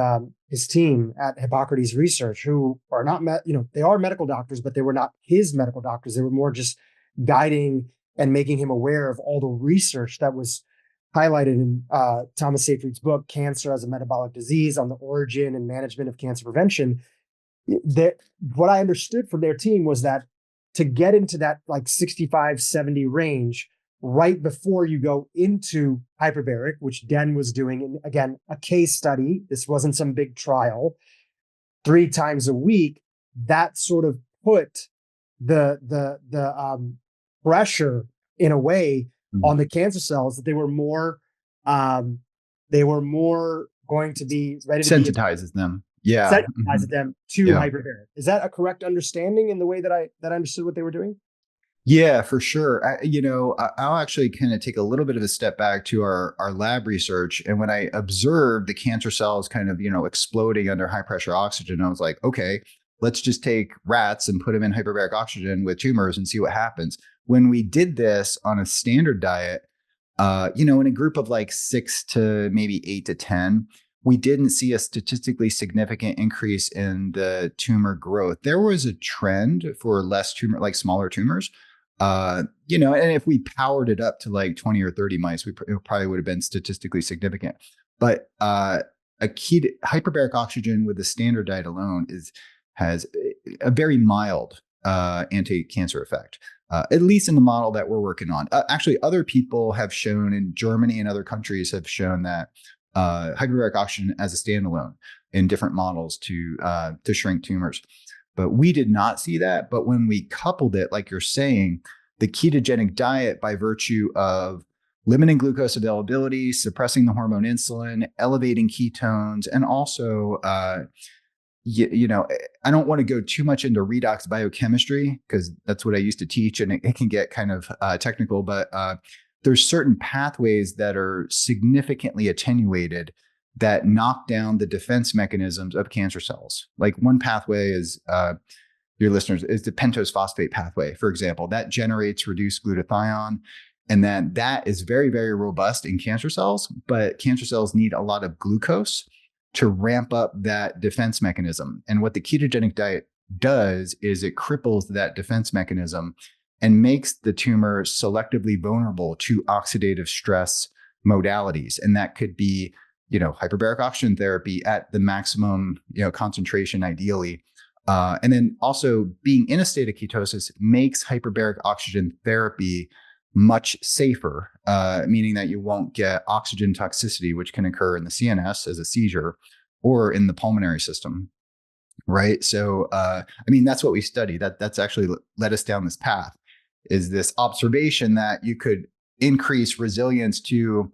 his team at Hippocrates Research, who are not, they are medical doctors, but they were not his medical doctors. They were more just guiding and making him aware of all the research that was highlighted in Thomas Seyfried's book, Cancer as a Metabolic Disease, on the origin and management of cancer prevention. What I understood from their team was that to get into that like 65, 70 range, right before you go into hyperbaric, which Den was doing, and again, a case study, this wasn't some big trial, 3 times a week, that sort of put the pressure in a way on the cancer cells that they were more going to be ready to sensitizes them. Yeah. Sensitizes them to hyperbaric. Is that a correct understanding in the way that I understood what they were doing? Yeah, for sure. I'll actually kind of take a little bit of a step back to our lab research. And when I observed the cancer cells kind of, exploding under high pressure oxygen, I was like, okay, let's just take rats and put them in hyperbaric oxygen with tumors and see what happens. When we did this on a standard diet, in a group of like 6 to maybe 8 to 10, we didn't see a statistically significant increase in the tumor growth. There was a trend for less tumor, like smaller tumors. And if we powered it up to like 20 or 30 mice, it probably would have been statistically significant. But hyperbaric oxygen with the standard diet alone has a very mild anti-cancer effect, at least in the model that we're working on. Actually, other people have shown in Germany and other countries have shown that hyperbaric oxygen as a standalone in different models to shrink tumors. But we did not see that. But when we coupled it, like you're saying, the ketogenic diet, by virtue of limiting glucose availability, suppressing the hormone insulin, elevating ketones, and also, I don't want to go too much into redox biochemistry because that's what I used to teach, and it can get kind of technical. But there's certain pathways that are significantly attenuated that knock down the defense mechanisms of cancer cells. Like one pathway is, your listeners, is the pentose phosphate pathway, for example, that generates reduced glutathione. And then that is very, very robust in cancer cells, but cancer cells need a lot of glucose to ramp up that defense mechanism. And what the ketogenic diet does is it cripples that defense mechanism and makes the tumor selectively vulnerable to oxidative stress modalities. And that could be, hyperbaric oxygen therapy at the maximum, concentration ideally. And then also being in a state of ketosis makes hyperbaric oxygen therapy much safer, meaning that you won't get oxygen toxicity, which can occur in the CNS as a seizure or in the pulmonary system. Right. So, that's what we study. That's actually led us down this path, is this observation that you could increase resilience to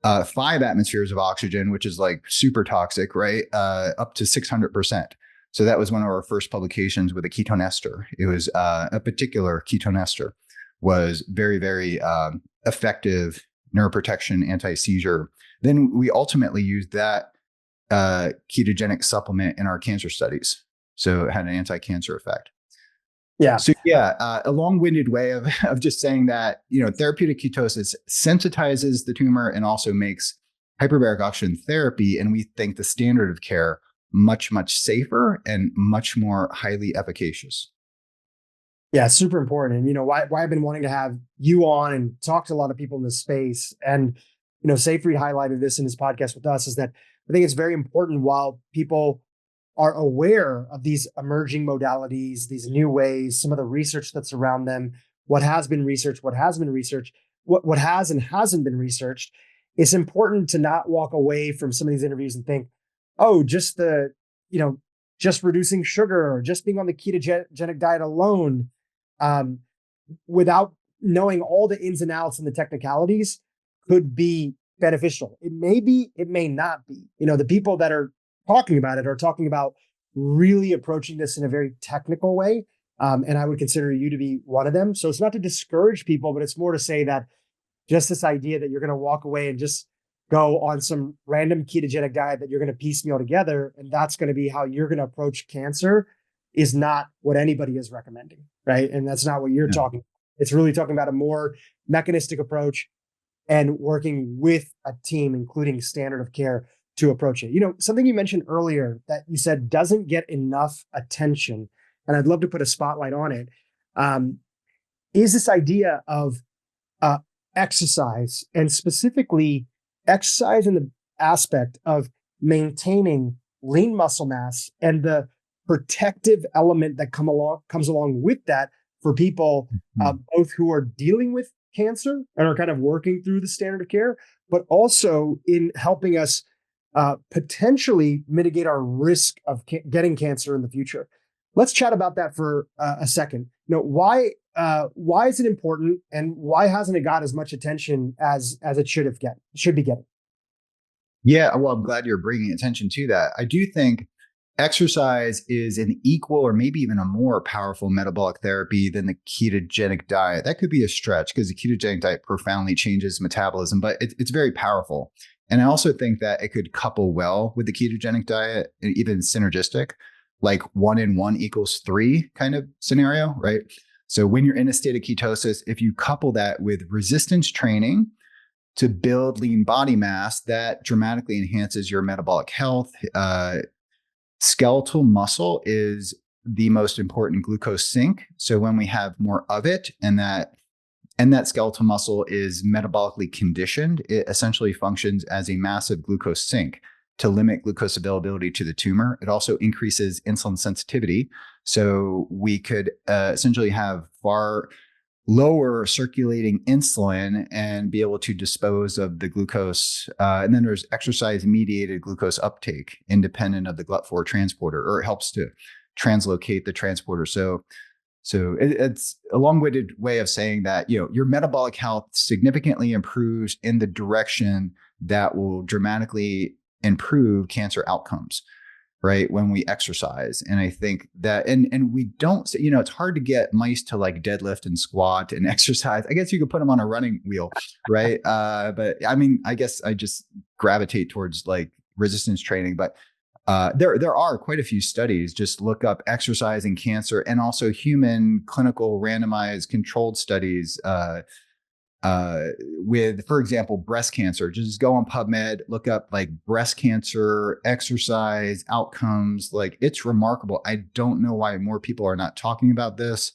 5 atmospheres of oxygen, which is like super toxic, right? Up to 600%. So that was one of our first publications with a ketone ester. It was a particular ketone ester was very, very effective neuroprotection, anti-seizure. Then we ultimately used that ketogenic supplement in our cancer studies. So it had an anti-cancer effect. Yeah. So a long-winded way of just saying that, therapeutic ketosis sensitizes the tumor and also makes hyperbaric oxygen therapy, and we think the standard of care, much, much safer and much more highly efficacious. Yeah, super important. And why I've been wanting to have you on and talk to a lot of people in this space. And Seyfried highlighted this in his podcast with us, is that I think it's very important, while people are aware of these emerging modalities, these new ways, some of the research that's around them, what has been researched, what has been researched, what has and hasn't been researched. It's important to not walk away from some of these interviews and think, oh, just just reducing sugar or just being on the ketogenic diet alone, without knowing all the ins and outs and the technicalities, could be beneficial. It may be, it may not be. The people that are talking about it are talking about really approaching this in a very technical way. And I would consider you to be one of them. So it's not to discourage people, but it's more to say that just this idea that you're going to walk away and just go on some random ketogenic diet that you're going to piecemeal together, and that's going to be how you're going to approach cancer, is not what anybody is recommending, right? And that's not what you're talking about. It's really talking about a more mechanistic approach and working with a team, including standard of care, to approach it. Something you mentioned earlier that you said doesn't get enough attention, and I'd love to put a spotlight on it, is this idea of exercise, and specifically exercise in the aspect of maintaining lean muscle mass and the protective element that comes along with that for people, both who are dealing with cancer and are kind of working through the standard of care, but also in helping us potentially mitigate our risk of getting cancer in the future. Let's chat about that for a second. Why is it important, and why hasn't it got as much attention as it should be getting? Yeah, well, I'm glad you're bringing attention to that. I do think exercise is an equal or maybe even a more powerful metabolic therapy than the ketogenic diet. That could be a stretch because the ketogenic diet profoundly changes metabolism, but it's very powerful. And I also think that it could couple well with the ketogenic diet, and even synergistic, like 1 and 1 equals 3 kind of scenario, right? So when you're in a state of ketosis, if you couple that with resistance training to build lean body mass, that dramatically enhances your metabolic health. Skeletal muscle is the most important glucose sink. So when we have more of it, and that skeletal muscle is metabolically conditioned, it essentially functions as a massive glucose sink. to limit glucose availability to the tumor. It also increases insulin sensitivity. So we could essentially have far lower circulating insulin and be able to dispose of the glucose. And then there's exercise-mediated glucose uptake independent of the GLUT4 transporter, or it helps to translocate the transporter. So it's a long-winded way of saying that, your metabolic health significantly improves in the direction that will dramatically improve cancer outcomes, right? When we exercise. And I think that, and we don't, it's hard to get mice to like deadlift and squat and exercise. I guess you could put them on a running wheel, right? But I mean, I guess I just gravitate towards like resistance training, but there are quite a few studies. Just look up exercise and cancer, and also human clinical randomized controlled studies with, for example, breast cancer. Just go on PubMed, look up like breast cancer exercise outcomes. Like, it's remarkable. I don't know why more people are not talking about this.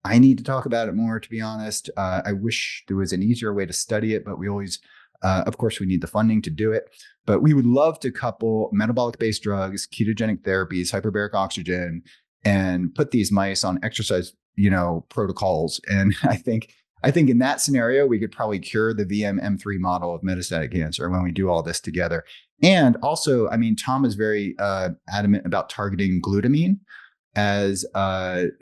I need to talk about it more, to be honest. I wish there was an easier way to study it, but we always, of course, we need the funding to do it. But we would love to couple metabolic-based drugs, ketogenic therapies, hyperbaric oxygen, and put these mice on exercise, protocols. And I think in that scenario, we could probably cure the VM-M3 model of metastatic cancer when we do all this together. And also, I mean, Tom is very adamant about targeting glutamine as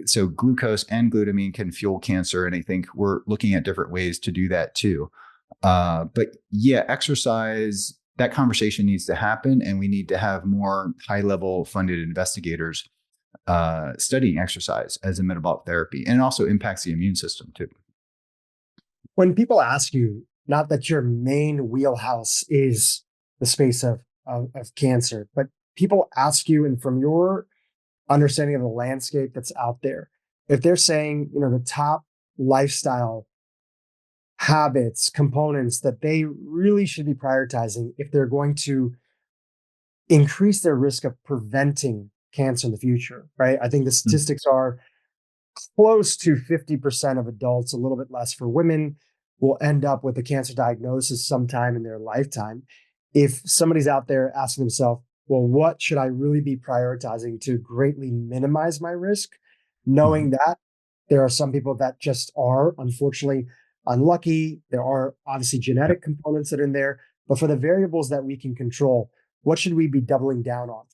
so glucose and glutamine can fuel cancer. And I think we're looking at different ways to do that too. But yeah, exercise, that conversation needs to happen, and we need to have more high-level funded investigators studying exercise as a metabolic therapy. And it also impacts the immune system too. When people ask you, not that your main wheelhouse is the space of cancer, but people ask you, and from your understanding of the landscape that's out there, if they're saying, the top lifestyle habits, components that they really should be prioritizing if they're going to increase their risk of preventing cancer in the future, right? I think the statistics are close to 50% of adults, a little bit less for women, will end up with a cancer diagnosis sometime in their lifetime. If somebody's out there asking themselves, well, what should I really be prioritizing to greatly minimize my risk? Knowing that there are some people that just are, unfortunately, unlucky. There are obviously genetic components that are in there, but for the variables that we can control, what should we be doubling down on?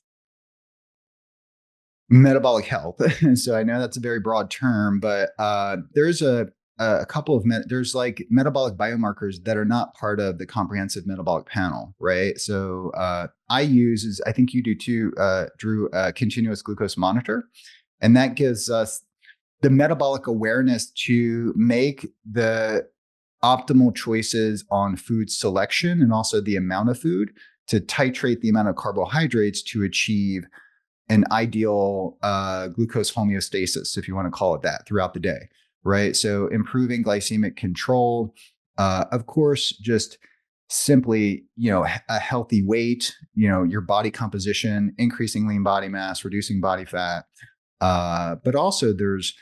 Metabolic health. So I know that's a very broad term, but there's a couple of there's like metabolic biomarkers that are not part of the comprehensive metabolic panel, right? So I use, I think you do too, Dhru, a continuous glucose monitor, and that gives us the metabolic awareness to make the optimal choices on food selection, and also the amount of food, to titrate the amount of carbohydrates to achieve an ideal glucose homeostasis, if you want to call it that, throughout the day, right? So improving glycemic control, of course, just simply, a healthy weight, your body composition, increasing lean body mass, reducing body fat. But also there's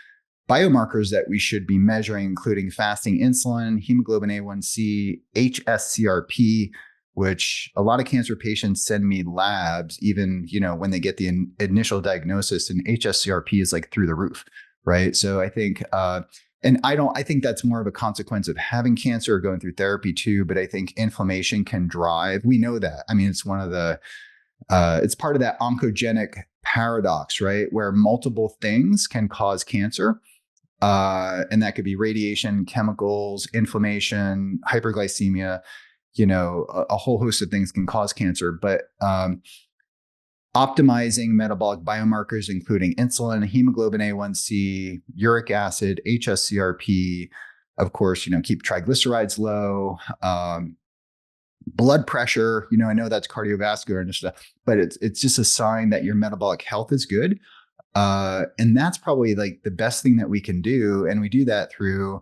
biomarkers that we should be measuring, including fasting insulin, hemoglobin A1C, HSCRP, which a lot of cancer patients send me labs, even, when they get the initial diagnosis, and HSCRP is like through the roof, right? So I think, and I think that's more of a consequence of having cancer or going through therapy too, but I think inflammation can drive, we know that. I mean, it's one of the, it's part of that oncogenic paradox, right? Where multiple things can cause cancer. And that could be radiation, chemicals, inflammation, hyperglycemia, a whole host of things can cause cancer. But optimizing metabolic biomarkers, including insulin, hemoglobin A1C, uric acid, HSCRP, of course, keep triglycerides low, blood pressure, I know that's cardiovascular and stuff, but it's just a sign that your metabolic health is good. And that's probably like the best thing that we can do. And we do that through,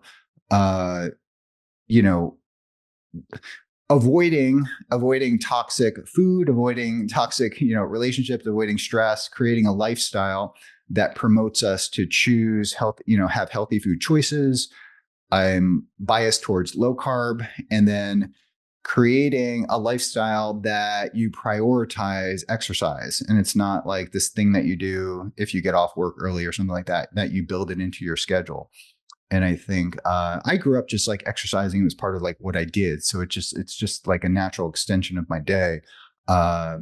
avoiding toxic food, avoiding toxic, relationships, avoiding stress, creating a lifestyle that promotes us to choose health, have healthy food choices. I'm biased towards low carb, and then creating a lifestyle that you prioritize exercise. And it's not like this thing that you do if you get off work early or something like that, that you build it into your schedule. And I think I grew up just like exercising was part of like what I did. So it's just like a natural extension of my day. Uh,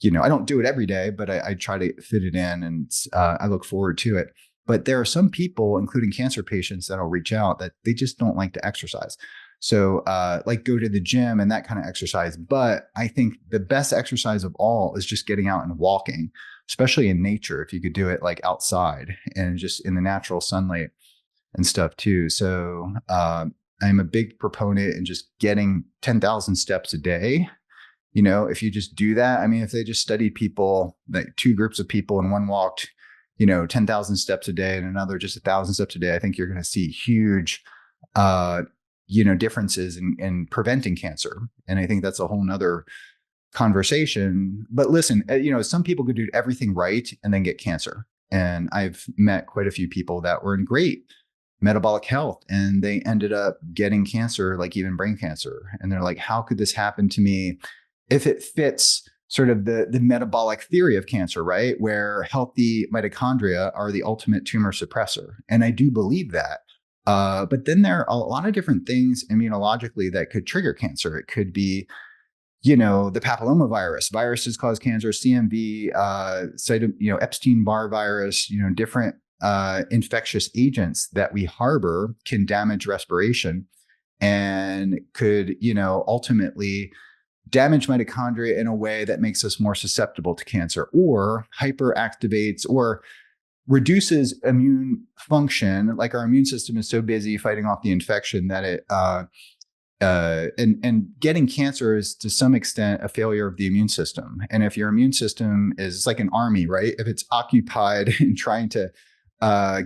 I don't do it every day, but I try to fit it in, and I look forward to it. But there are some people, including cancer patients, that'll reach out that they just don't like to exercise. So like go to the gym and that kind of exercise. But I think the best exercise of all is just getting out and walking, especially in nature. If you could do it like outside and just in the natural sunlight and stuff too. So I'm a big proponent in just getting 10,000 steps a day. If you just do that, I mean, if they just studied people, like two groups of people, and one walked, 10,000 steps a day and another just 1,000 steps a day, I think you're going to see huge, differences in preventing cancer. And I think that's a whole nother conversation. But listen, some people could do everything right and then get cancer. And I've met quite a few people that were in great metabolic health and they ended up getting cancer, like even brain cancer. And they're like, how could this happen to me? If it fits sort of the metabolic theory of cancer, right? Where healthy mitochondria are the ultimate tumor suppressor. And I do believe that. But then there are a lot of different things immunologically that could trigger cancer. It could be, the papillomavirus. Viruses cause cancer, CMV, Epstein-Barr virus, different infectious agents that we harbor can damage respiration and could, ultimately damage mitochondria in a way that makes us more susceptible to cancer, or hyperactivates or reduces immune function. Like our immune system is so busy fighting off the infection that it and getting cancer is to some extent a failure of the immune system. And if your immune system is like an army, right? If it's occupied in trying to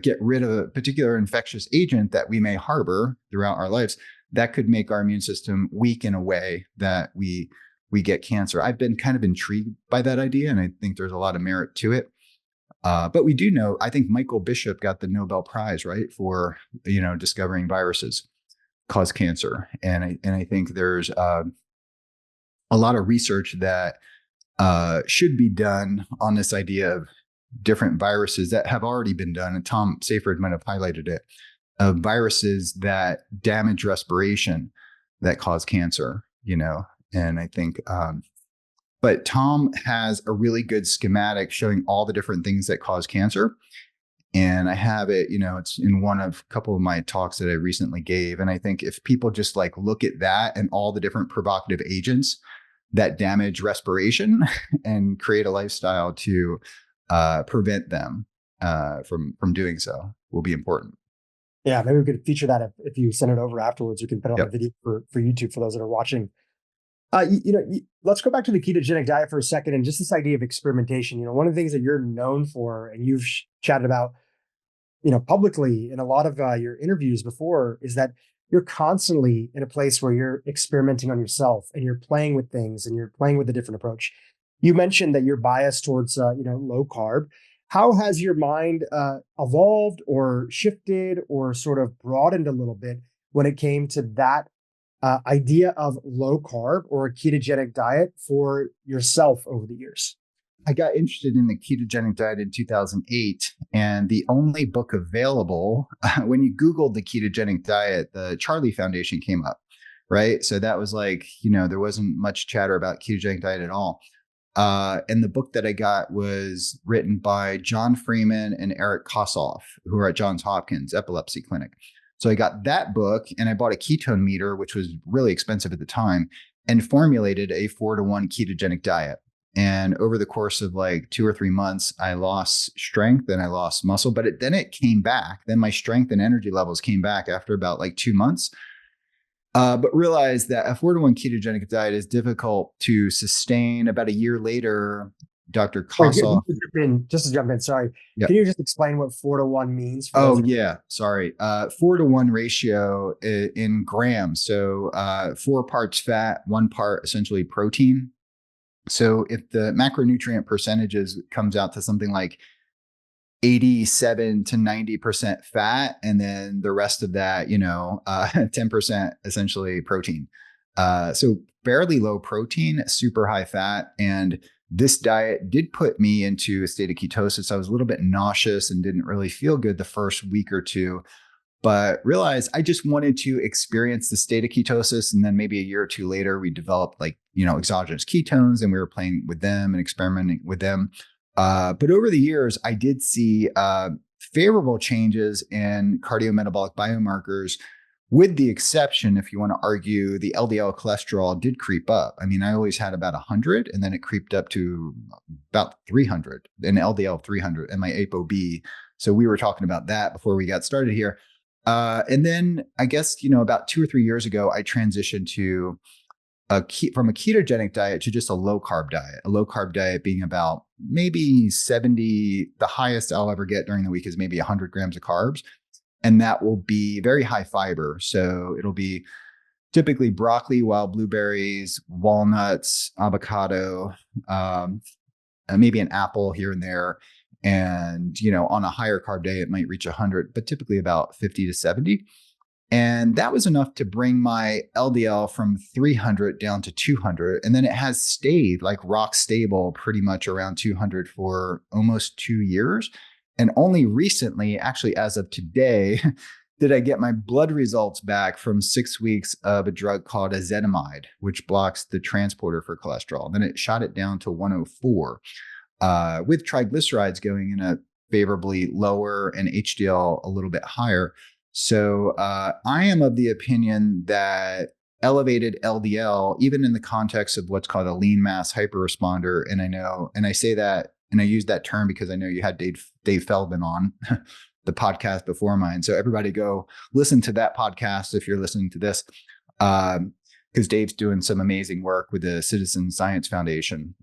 get rid of a particular infectious agent that we may harbor throughout our lives, that could make our immune system weak in a way that we get cancer. I've been kind of intrigued by that idea, and I think there's a lot of merit to it. But we do know, I think Michael Bishop got the Nobel Prize, right, for discovering viruses cause cancer, and I think there's a lot of research that should be done on this idea of different viruses that have already been done, and Tom Seyfried might have highlighted it. Of viruses that damage respiration that cause cancer, and I think, but Tom has a really good schematic showing all the different things that cause cancer. And I have it, it's in one of a couple of my talks that I recently gave. And I think if people just like look at that and all the different provocative agents that damage respiration and create a lifestyle to prevent them from doing so, will be important. Yeah, maybe we could feature that if you send it over afterwards. You can put it on Yep. the video for YouTube for those that are watching. Let's go back to the ketogenic diet for a second and just this idea of experimentation. One of the things that you're known for and you've chatted about, publicly in a lot of your interviews before, is that you're constantly in a place where you're experimenting on yourself and you're playing with things and you're playing with a different approach. You mentioned that you're biased towards, low carb. How has your mind evolved or shifted or sort of broadened a little bit when it came to that idea of low carb or a ketogenic diet for yourself over the years? I got interested in the ketogenic diet in 2008, and the only book available, when you Googled the ketogenic diet, the Charlie Foundation came up, right? So that was like, there wasn't much chatter about ketogenic diet at all. And the book that I got was written by John Freeman and Eric Kossoff, who are at Johns Hopkins Epilepsy Clinic. So I got that book and I bought a ketone meter, which was really expensive at the time, and formulated a 4-to-1 ketogenic diet. And over the course of like 2 or 3 months, I lost strength and I lost muscle, but then it came back. Then my strength and energy levels came back after about like 2 months. But realized that a 4-to-1 ketogenic diet is difficult to sustain. About a year later, Dr. Kossoff. Just to jump in, sorry. Yep. Can you just explain what 4-to-1 means? Sorry. 4-to-1 ratio in grams. So 4 parts fat, 1 part essentially protein. So if the macronutrient percentages comes out to something like 87 to 90% fat, and then the rest of that, 10% essentially protein. So fairly low protein, super high fat. And this diet did put me into a state of ketosis. I was a little bit nauseous and didn't really feel good the first week or two, but realized I just wanted to experience the state of ketosis. And then maybe a year or two later, we developed exogenous ketones, and we were playing with them and experimenting with them. But over the years, I did see favorable changes in cardiometabolic biomarkers, with the exception, if you want to argue, the LDL cholesterol did creep up. I mean, I always had about 100, and then it creeped up to about 300, an LDL 300, and my ApoB. So we were talking about that before we got started here. And then I guess, about 2 or 3 years ago, I transitioned to from a ketogenic diet to just a low carb diet being about maybe 70. The highest I'll ever get during the week is maybe 100 grams of carbs. And that will be very high fiber. So it'll be typically broccoli, wild blueberries, walnuts, avocado, maybe an apple here and there. And, on a higher carb day, it might reach 100, but typically about 50 to 70. And that was enough to bring my LDL from 300 down to 200. And then it has stayed like rock stable pretty much around 200 for almost 2 years. And only recently, actually as of today, did I get my blood results back from 6 weeks of a drug called ezetimibe, which blocks the transporter for cholesterol. Then it shot it down to 104, with triglycerides going in a favorably lower and HDL a little bit higher. So I am of the opinion that elevated LDL, even in the context of what's called a lean mass hyperresponder, and I say that, and I use that term because I know you had Dave Feldman on the podcast before mine. So everybody go listen to that podcast if you're listening to this, because Dave's doing some amazing work with the Citizen Science Foundation.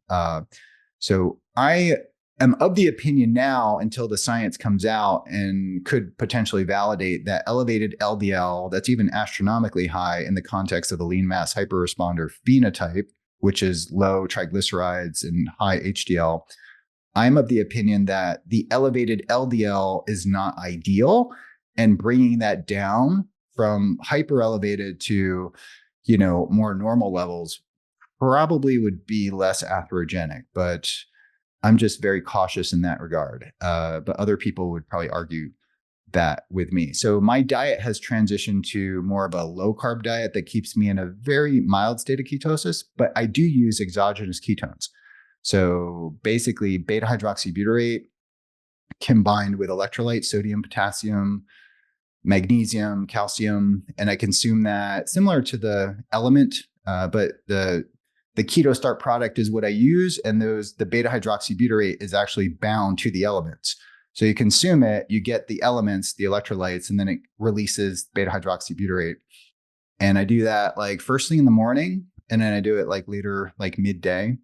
So I am of the opinion now, until the science comes out and could potentially validate, that elevated LDL that's even astronomically high in the context of a lean mass hyperresponder phenotype, which is low triglycerides and high HDL. I'm of the opinion that the elevated LDL is not ideal, and bringing that down from hyper elevated to, more normal levels probably would be less atherogenic, but I'm just very cautious in that regard. But other people would probably argue that with me. So my diet has transitioned to more of a low carb diet that keeps me in a very mild state of ketosis, but I do use exogenous ketones. So basically beta hydroxybutyrate combined with electrolytes, sodium, potassium, magnesium, calcium, and I consume that similar to the Element, but the Keto Start product is what I use, and the beta hydroxybutyrate is actually bound to the elements. So you consume it, you get the elements, the electrolytes, and then it releases beta hydroxybutyrate. And I do that like first thing in the morning, and then I do it like later, like midday.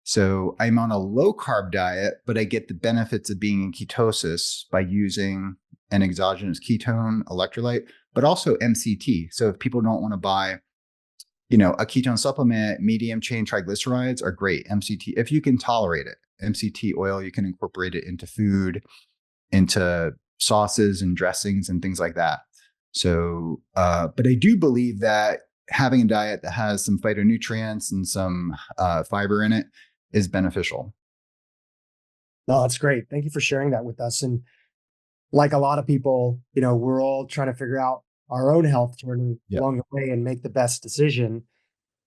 So I'm on a low carb diet, but I get the benefits of being in ketosis by using an exogenous ketone electrolyte, but also MCT. So if people don't want to buy, a ketone supplement, medium chain triglycerides are great. MCT, if you can tolerate it, MCT oil, you can incorporate it into food, into sauces and dressings and things like that. So, but I do believe that having a diet that has some phytonutrients and some fiber in it is beneficial. No, that's great. Thank you for sharing that with us. And like a lot of people, we're all trying to figure out our own health journey along the way and make the best decision.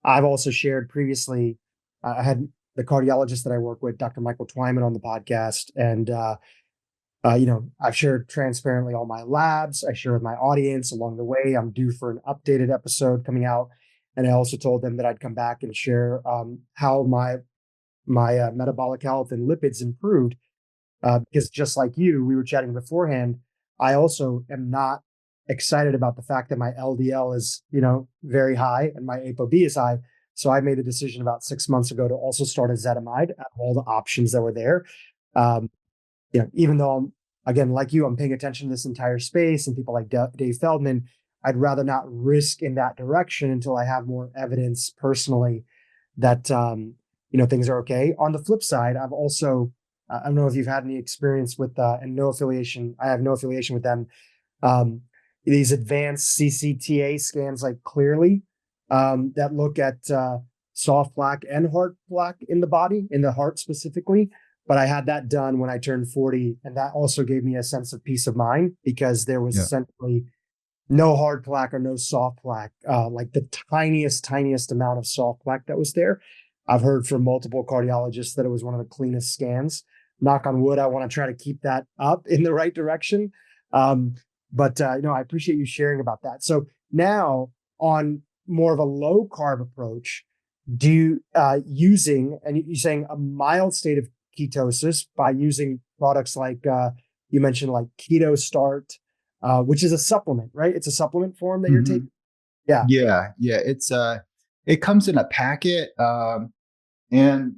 I've also shared previously, I had the cardiologist that I work with, Dr. Michael Twyman, on the podcast. And, I've shared transparently all my labs. I share with my audience along the way. I'm due for an updated episode coming out. And I also told them that I'd come back and share how my metabolic health and lipids improved. Because just like you, we were chatting beforehand, I also am not excited about the fact that my LDL is, very high and my ApoB is high. So I made the decision about 6 months ago to also start ezetimibe out of all the options that were there. Even though I'm, again, like you, I'm paying attention to this entire space and people like Dave Feldman, I'd rather not risk in that direction until I have more evidence personally that, things are okay. On the flip side, I've also, I don't know if you've had any experience with, and no affiliation, I have no affiliation with them. These advanced CCTA scans like Clearly, that look at soft plaque and hard plaque in the body, in the heart specifically. But I had that done when I turned 40. And that also gave me a sense of peace of mind because there was Yeah. essentially no hard plaque or no soft plaque, like the tiniest amount of soft plaque that was there. I've heard from multiple cardiologists that it was one of the cleanest scans. Knock on wood, I want to try to keep that up in the right direction. But I appreciate you sharing about that. So now on more of a low carb approach, do you using, and you're saying a mild state of ketosis by using products like you mentioned, like Keto Start, which is a supplement, right? It's a supplement form that you're Mhm. taking. Yeah. Yeah. It's it comes in a packet, and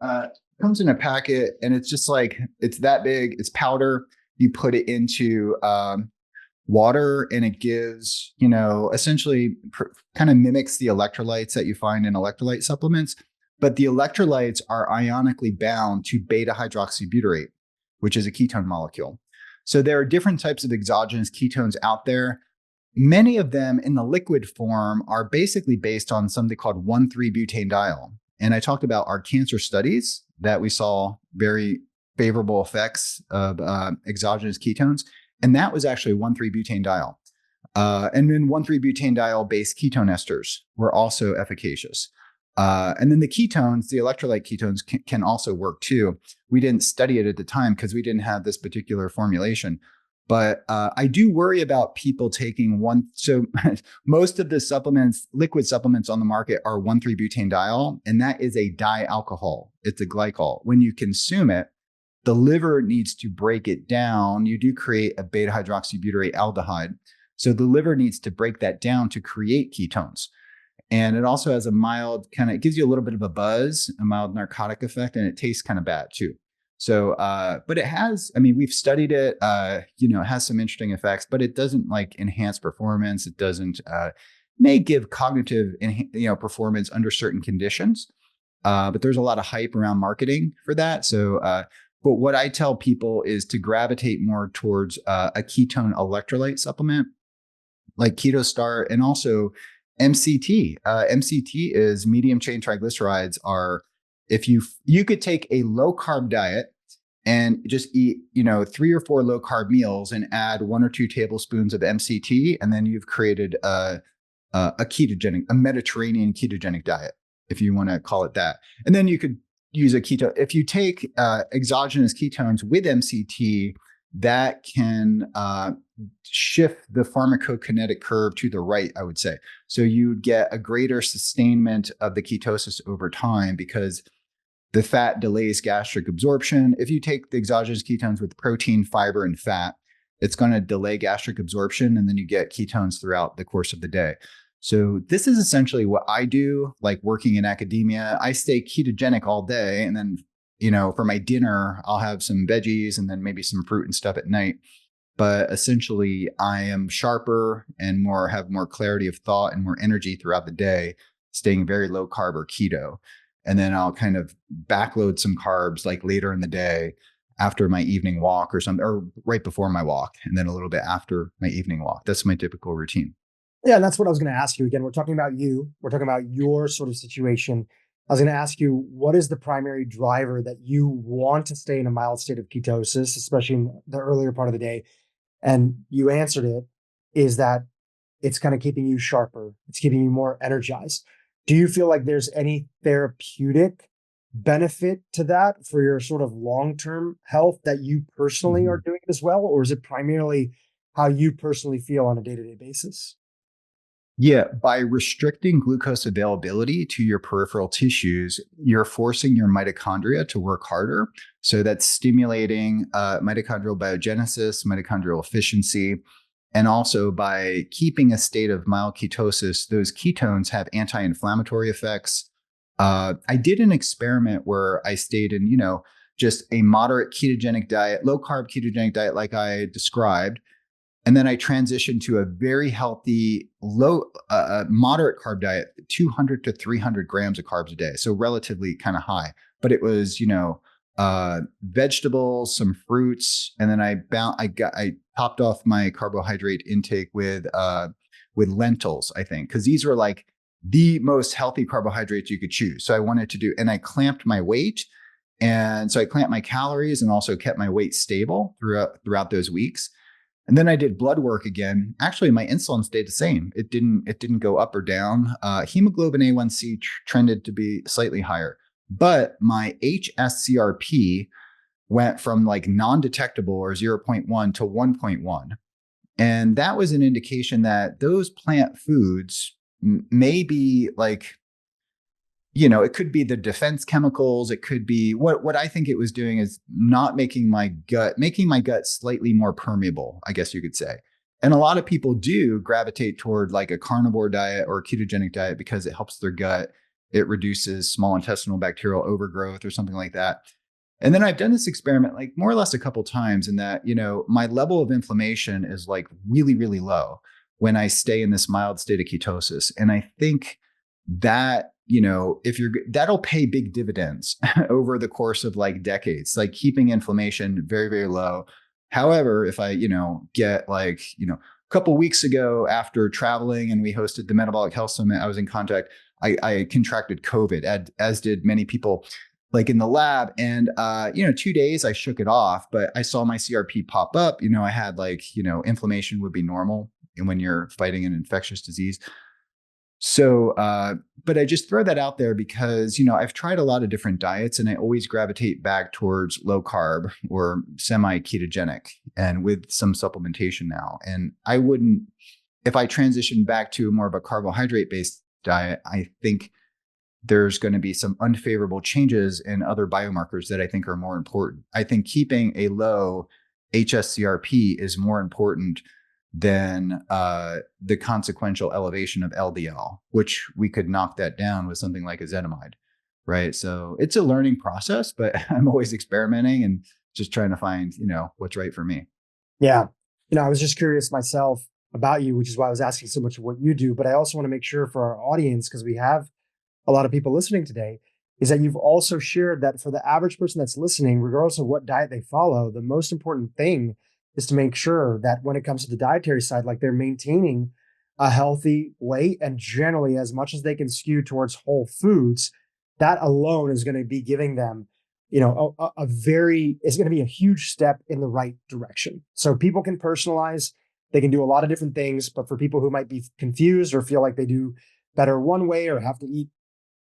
uh, comes in a packet, and it's just like it's that big. It's powder. You put it into water, and it gives essentially kind of mimics the electrolytes that you find in electrolyte supplements, but the electrolytes are ionically bound to beta hydroxybutyrate, which is a ketone molecule. So there are different types of exogenous ketones out there. Many of them in the liquid form are basically based on something called 1,3-butanediol. And I talked about our cancer studies that we saw very favorable effects of exogenous ketones. And that was actually 1,3-butanediol. And then 1,3-butanediol based ketone esters were also efficacious. And then the ketones, the electrolyte ketones can also work too. We didn't study it at the time because we didn't have this particular formulation. But I do worry about people taking one. So most of the supplements, liquid supplements on the market are 1,3-butanediol, and that is a dialcohol. It's a glycol. When you consume it, the liver needs to break it down. You do create a beta hydroxybutyrate aldehyde. So the liver needs to break that down to create ketones. And it also has a mild it gives you a little bit of a buzz, a mild narcotic effect, and it tastes kind of bad too. So, but it has, we've studied it, it has some interesting effects, but it doesn't like enhance performance. It doesn't, may give cognitive, performance under certain conditions. But there's a lot of hype around marketing for that. So, but what I tell people is to gravitate more towards a ketone electrolyte supplement like Keto Start and also MCT. MCT is medium chain triglycerides are, if you could take a low carb diet and just eat, 3 or 4 low carb meals and add 1 or 2 tablespoons of MCT, and then you've created a Mediterranean ketogenic diet, if you want to call it that. And then you could use a keto. If you take exogenous ketones with MCT, that can shift the pharmacokinetic curve to the right, I would say. So you'd get a greater sustainment of the ketosis over time because the fat delays gastric absorption. If you take the exogenous ketones with protein, fiber, and fat, it's going to delay gastric absorption, and then you get ketones throughout the course of the day. So this is essentially what I do, like working in academia. I stay ketogenic all day, and then, for my dinner, I'll have some veggies and then maybe some fruit and stuff at night. But essentially, I am sharper and have more clarity of thought and more energy throughout the day, staying very low carb or keto. And then I'll kind of backload some carbs like later in the day after my evening walk or something, or right before my walk, and then a little bit after my evening walk. That's my typical routine. Yeah, and that's what I was going to ask you. Again, we're talking about you. We're talking about your sort of situation. I was going to ask you, what is the primary driver that you want to stay in a mild state of ketosis, especially in the earlier part of the day? And you answered it, is that it's kind of keeping you sharper. It's keeping you more energized. Do you feel like there's any therapeutic benefit to that for your sort of long-term health that you personally are doing as well? Or is it primarily how you personally feel on a day-to-day basis? Yeah, by restricting glucose availability to your peripheral tissues, you're forcing your mitochondria to work harder. So that's stimulating mitochondrial biogenesis, mitochondrial efficiency. And also by keeping a state of mild ketosis, those ketones have anti-inflammatory effects. I did an experiment where I stayed in, just a moderate ketogenic diet, low carb ketogenic diet, like I described. And then I transitioned to a very healthy, moderate carb diet, 200 to 300 grams of carbs a day. So relatively kind of high, but it was, vegetables, some fruits. And then I topped off my carbohydrate intake with with lentils, I think, because these were like the most healthy carbohydrates you could choose. So I wanted to do, and I clamped my weight. And so I clamped my calories and also kept my weight stable throughout those weeks. And then I did blood work again. Actually, my insulin stayed the same. It didn't go up or down. Hemoglobin A1C trended to be slightly higher, but my HSCRP went from like non-detectable or 0.1 to 1.1. And that was an indication that those plant foods may be like, it could be the defense chemicals. It could be what I think it was doing is not making my gut slightly more permeable, I guess you could say. And a lot of people do gravitate toward like a carnivore diet or a ketogenic diet because it helps their gut. It reduces small intestinal bacterial overgrowth or something like that. And then I've done this experiment like more or less a couple times in that, my level of inflammation is like really, really low when I stay in this mild state of ketosis. And I think that, that'll pay big dividends over the course of like decades, like keeping inflammation very, very low. However, if I, get like, a couple weeks ago after traveling and we hosted the Metabolic Health Summit, I was in contact, I contracted COVID, as did many people like in the lab. And, 2 days I shook it off, but I saw my CRP pop up. I had like, inflammation would be normal and when you're fighting an infectious disease. So, but I just throw that out there because, I've tried a lot of different diets and I always gravitate back towards low carb or semi ketogenic and with some supplementation now. And I wouldn't, if I transition back to more of a carbohydrate based diet, I think there's going to be some unfavorable changes in other biomarkers that I think are more important. I think keeping a low HSCRP is more important than the consequential elevation of LDL, which we could knock that down with something like ezetimibe, right? So it's a learning process, but I'm always experimenting and just trying to find, what's right for me. Yeah. I was just curious myself about you, which is why I was asking so much of what you do. But I also want to make sure for our audience, because we have a lot of people listening today, is that you've also shared that for the average person that's listening, regardless of what diet they follow, the most important thing is to make sure that when it comes to the dietary side, like they're maintaining a healthy weight and generally as much as they can skew towards whole foods, that alone is going to be giving them, it's going to be a huge step in the right direction. So people can personalize, they can do a lot of different things, but for people who might be confused or feel like they do better one way or have to eat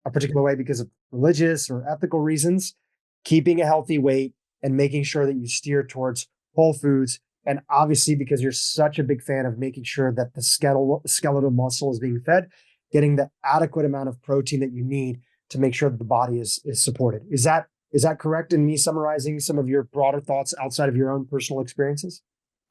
a particular way because of religious or ethical reasons, keeping a healthy weight and making sure that you steer towards whole foods. And obviously, because you're such a big fan of making sure that the skeletal muscle is being fed, getting the adequate amount of protein that you need to make sure that the body is supported. Is that correct in me summarizing some of your broader thoughts outside of your own personal experiences?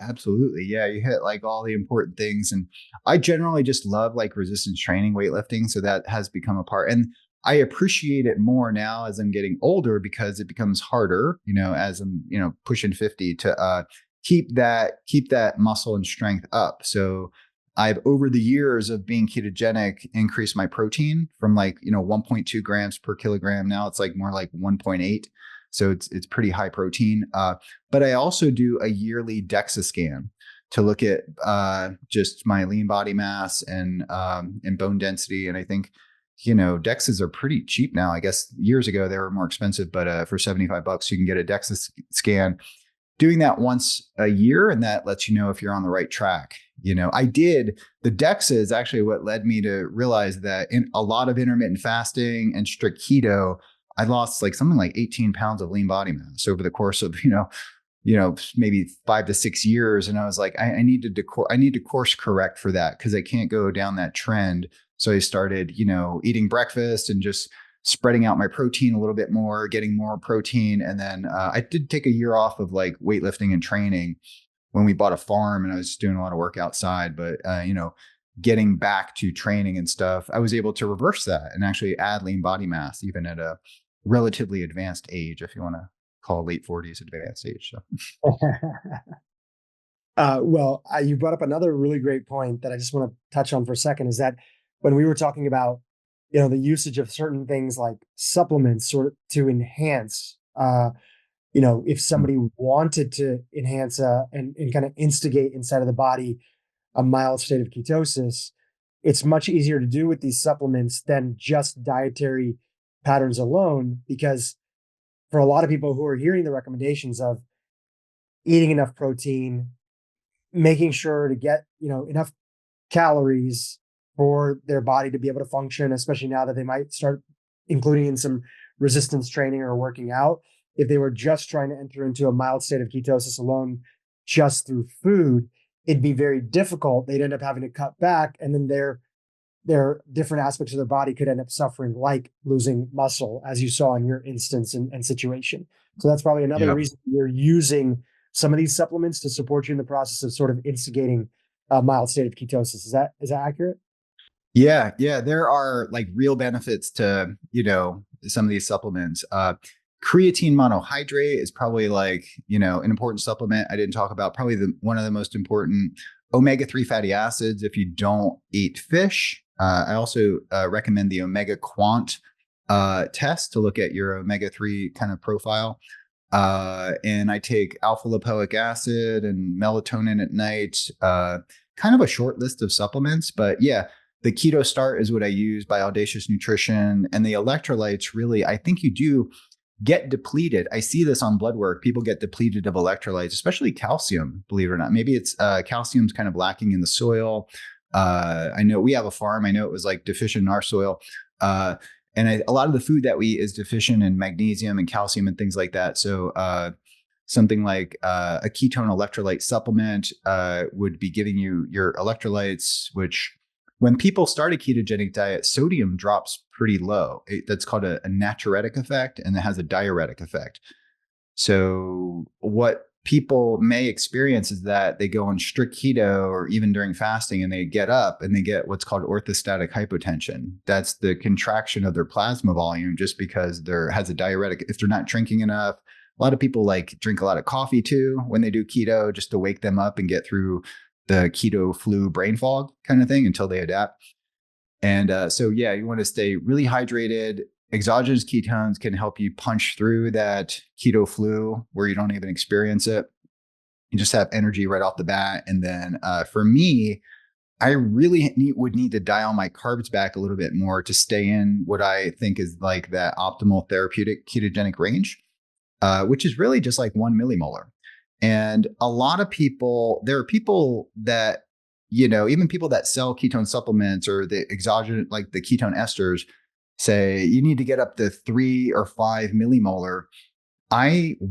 Absolutely. Yeah. You hit like all the important things. And I generally just love like resistance training, weightlifting. So that has become a part. And I appreciate it more now as I'm getting older because it becomes harder, as I'm, pushing 50 to keep that muscle and strength up. So I've over the years of being ketogenic increased my protein from like, 1.2 grams per kilogram. Now it's like more like 1.8. So it's pretty high protein. But I also do a yearly DEXA scan to look at just my lean body mass and bone density. And I think, DEXAs are pretty cheap now. I guess years ago they were more expensive, but for $75 you can get a DEXA scan. Doing that once a year, and that lets you know if you're on the right track. The DEXA is actually what led me to realize that in a lot of intermittent fasting and strict keto, I lost like something like 18 pounds of lean body mass over the course of, maybe 5 to 6 years. And I was like, I need to course correct for that because I can't go down that trend. So I started, eating breakfast and just spreading out my protein a little bit more, getting more protein. And then I did take a year off of like weightlifting and training when we bought a farm and I was doing a lot of work outside, but, getting back to training and stuff, I was able to reverse that and actually add lean body mass, even at a relatively advanced age, if you want to call late 40s advanced age. So. You brought up another really great point that I just want to touch on for a second is that when we were talking about, the usage of certain things like supplements sort of to enhance, if somebody wanted to enhance and kind of instigate inside of the body a mild state of ketosis, it's much easier to do with these supplements than just dietary patterns alone, because for a lot of people who are hearing the recommendations of eating enough protein, making sure to get, enough calories for their body to be able to function, especially now that they might start including in some resistance training or working out. If they were just trying to enter into a mild state of ketosis alone, just through food, it'd be very difficult. They'd end up having to cut back, and then their different aspects of their body could end up suffering, like losing muscle, as you saw in your instance and situation. So that's probably another Yeah. reason you're using some of these supplements to support you in the process of sort of instigating a mild state of ketosis. Is that accurate? Yeah, yeah, there are like real benefits to, some of these supplements. Creatine monohydrate is probably like, an important supplement I didn't talk about, probably one of the most important. Omega-3 fatty acids if you don't eat fish. I also recommend the Omega Quant test to look at your omega-3 kind of profile. And I take alpha lipoic acid and melatonin at night. Kind of a short list of supplements, but yeah, the Keto Start is what I use by Audacious Nutrition. And the electrolytes, really, I think you do get depleted. I see this on blood work. People get depleted of electrolytes, especially calcium, believe it or not. Maybe it's calcium's kind of lacking in the soil. I know we have a farm. I know it was like deficient in our soil. And a lot of the food that we eat is deficient in magnesium and calcium and things like that. So something like a ketone electrolyte supplement would be giving you your electrolytes, which when people start a ketogenic diet, sodium drops pretty low. That's called a natriuretic effect, and it has a diuretic effect. So what people may experience is that they go on strict keto or even during fasting, and they get up and they get what's called orthostatic hypotension. That's the contraction of their plasma volume just because there has a diuretic. If they're not drinking enough, a lot of people like drink a lot of coffee too when they do keto, just to wake them up and get through the keto flu brain fog kind of thing until they adapt. And so, yeah, you want to stay really hydrated. Exogenous ketones can help you punch through that keto flu where you don't even experience it. You just have energy right off the bat. And then for me, I really would need to dial my carbs back a little bit more to stay in what I think is like that optimal therapeutic ketogenic range, which is really just like 1 millimolar. And a lot of people, there are people that, even people that sell ketone supplements or the exogenous, like the ketone esters, say you need to get up to 3 or 5 millimolar.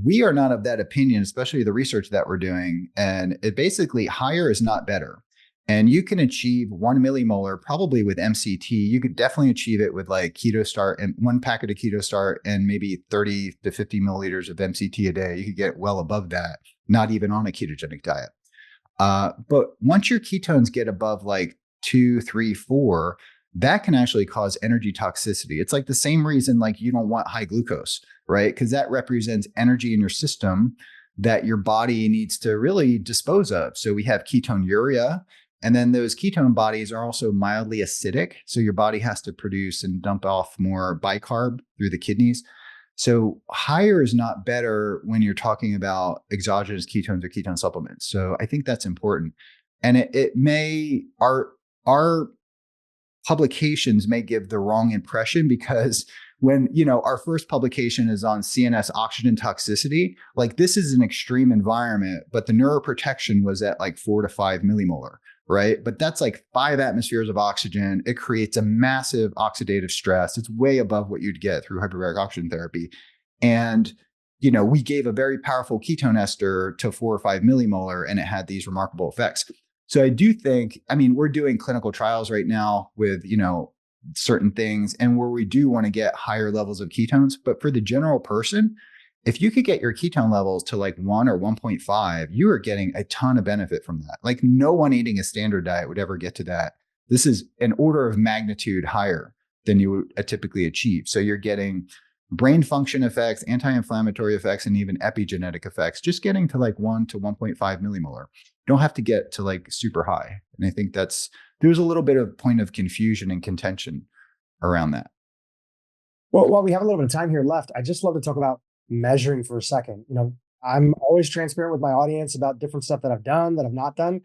We are not of that opinion, especially the research that we're doing. And it basically higher is not better. And you can achieve 1 millimolar probably with MCT. You could definitely achieve it with like Keto Start and 1 packet of Keto Start and maybe 30 to 50 milliliters of MCT a day. You could get well above that, not even on a ketogenic diet. But once your ketones get above like 2, 3, 4, that can actually cause energy toxicity. It's like the same reason like you don't want high glucose, right? Because that represents energy in your system that your body needs to really dispose of. So we have ketone urea, and then those ketone bodies are also mildly acidic. So your body has to produce and dump off more bicarb through the kidneys. So higher is not better when you're talking about exogenous ketones or ketone supplements. So I think that's important. And it may, our publications may give the wrong impression, because when, our first publication is on CNS oxygen toxicity, like this is an extreme environment, but the neuroprotection was at like 4 to 5 millimolar, right? But that's like 5 atmospheres of oxygen. It creates a massive oxidative stress. It's way above what you'd get through hyperbaric oxygen therapy. And, we gave a very powerful ketone ester to 4 or 5 millimolar, and it had these remarkable effects. So I do think, we're doing clinical trials right now with, certain things, and where we do want to get higher levels of ketones. But for the general person, if you could get your ketone levels to like 1 or 1.5, you are getting a ton of benefit from that. Like no one eating a standard diet would ever get to that. This is an order of magnitude higher than you would typically achieve. So you're getting brain function effects, anti-inflammatory effects, and even epigenetic effects, just getting to like 1 to 1.5 millimolar. You don't have to get to like super high. And I think there's a little bit of point of confusion and contention around that. Well, while we have a little bit of time here left, I just love to talk about measuring for a second. I'm always transparent with my audience about different stuff that I've done, that I've not done.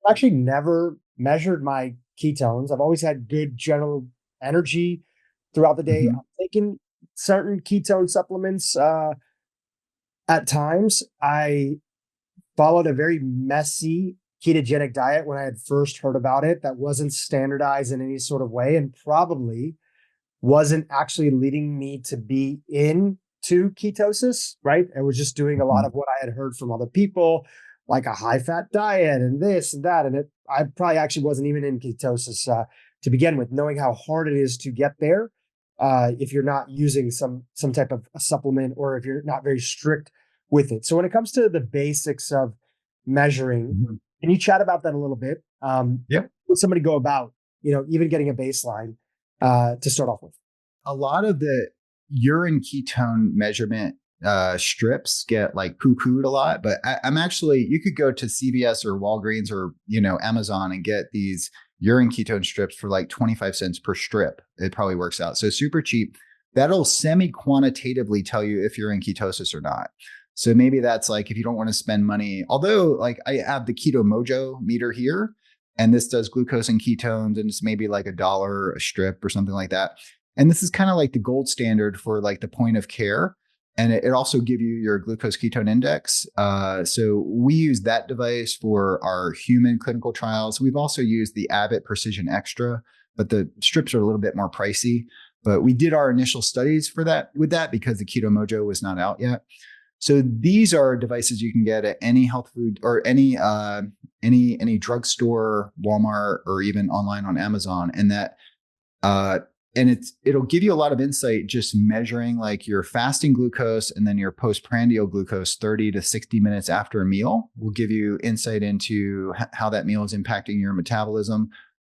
actually never measured my ketones. I've always had good general energy throughout the day. Mhm. I'm taking certain ketone supplements at times. I followed a very messy ketogenic diet when I had first heard about it that wasn't standardized in any sort of way and probably wasn't actually leading me to be into ketosis, right? I was just doing a lot Mhm. of what I had heard from other people, like a high fat diet and this and that. And I probably actually wasn't even in ketosis to begin with, knowing how hard it is to get there if you're not using some type of a supplement or if you're not very strict with it. So when it comes to the basics of measuring, Mhm. can you chat about that a little bit? Yep. Would somebody go about, even getting a baseline to start off with? A lot of the urine ketone measurement strips get like poo-pooed a lot, but I'm actually, you could go to CVS or Walgreens or, Amazon and get these urine ketone strips for like 25 cents per strip. It probably works out. So super cheap. That'll semi-quantitatively tell you if you're in ketosis or not. So maybe that's like, if you don't want to spend money, although like I have the Keto Mojo meter here, and this does glucose and ketones, and it's maybe like $1 a strip or something like that. And this is kind of like the gold standard for like the point of care. And it also give you your glucose ketone index. So we use that device for our human clinical trials. We've also used the Abbott Precision Extra, but the strips are a little bit more pricey. But we did our initial studies for that with that because the Keto Mojo was not out yet. So these are devices you can get at any health food or any drugstore, Walmart, or even online on Amazon, and that and it'll give you a lot of insight just measuring like your fasting glucose and then your postprandial glucose 30 to 60 minutes after a meal will give you insight into how that meal is impacting your metabolism.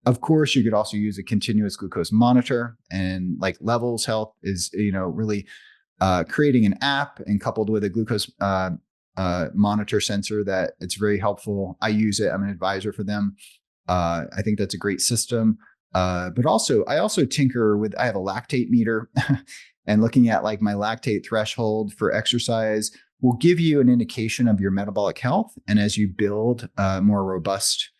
Of course, you could also use a continuous glucose monitor, and like Levels Health is really creating an app and coupled with a glucose monitor sensor that it's very helpful. I use it. I'm an advisor for them. I think that's a great system. But also, I also tinker with, I have a lactate meter and looking at like my lactate threshold for exercise will give you an indication of your metabolic health. And as you build more robust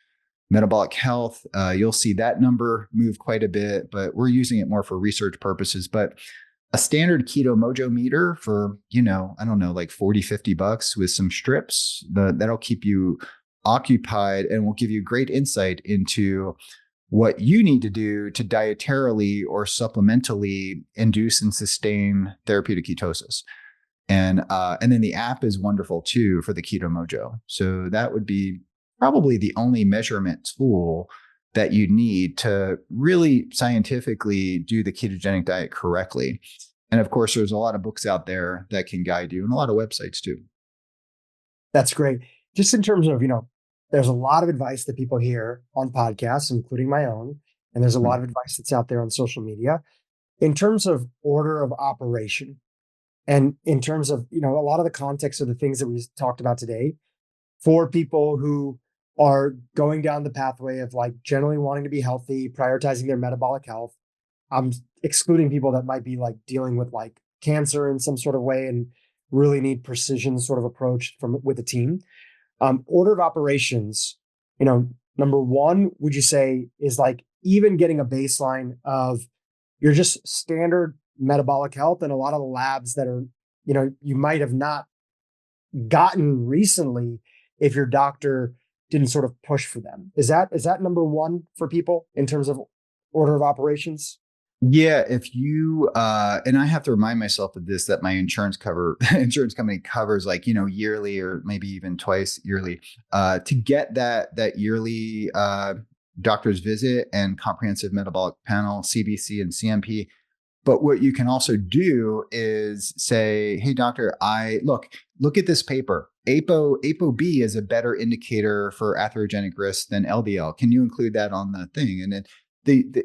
metabolic health, you'll see that number move quite a bit, but we're using it more for research purposes. But a standard Keto Mojo meter for, I don't know, like 40, $50 with some strips, that'll keep you occupied and will give you great insight into what you need to do to dietarily or supplementally induce and sustain therapeutic ketosis. And then the app is wonderful too for the Keto Mojo. So that would be probably the only measurement tool that you need to really scientifically do the ketogenic diet correctly. And of course, there's a lot of books out there that can guide you and a lot of websites too. That's great. Just in terms of, there's a lot of advice that people hear on podcasts, including my own, and there's a lot of advice that's out there on social media. In terms of order of operation, and in terms of, a lot of the context of the things that we talked about today, for people who are going down the pathway of like generally wanting to be healthy, prioritizing their metabolic health. I'm excluding people that might be like dealing with like cancer in some sort of way and really need precision sort of approach from with the team. Order of operations, number one, would you say is like even getting a baseline of your just standard metabolic health, and a lot of the labs that are, you might have not gotten recently if your doctor didn't sort of push for them. Is that number one for people in terms of order of operations? Yeah, if you and I have to remind myself of this, that my insurance company covers like, yearly or maybe even twice yearly, to get that yearly doctor's visit and comprehensive metabolic panel, CBC and CMP. But what you can also do is say, hey, doctor, look at this paper. ApoB is a better indicator for atherogenic risk than LDL. Can you include that on the thing? And then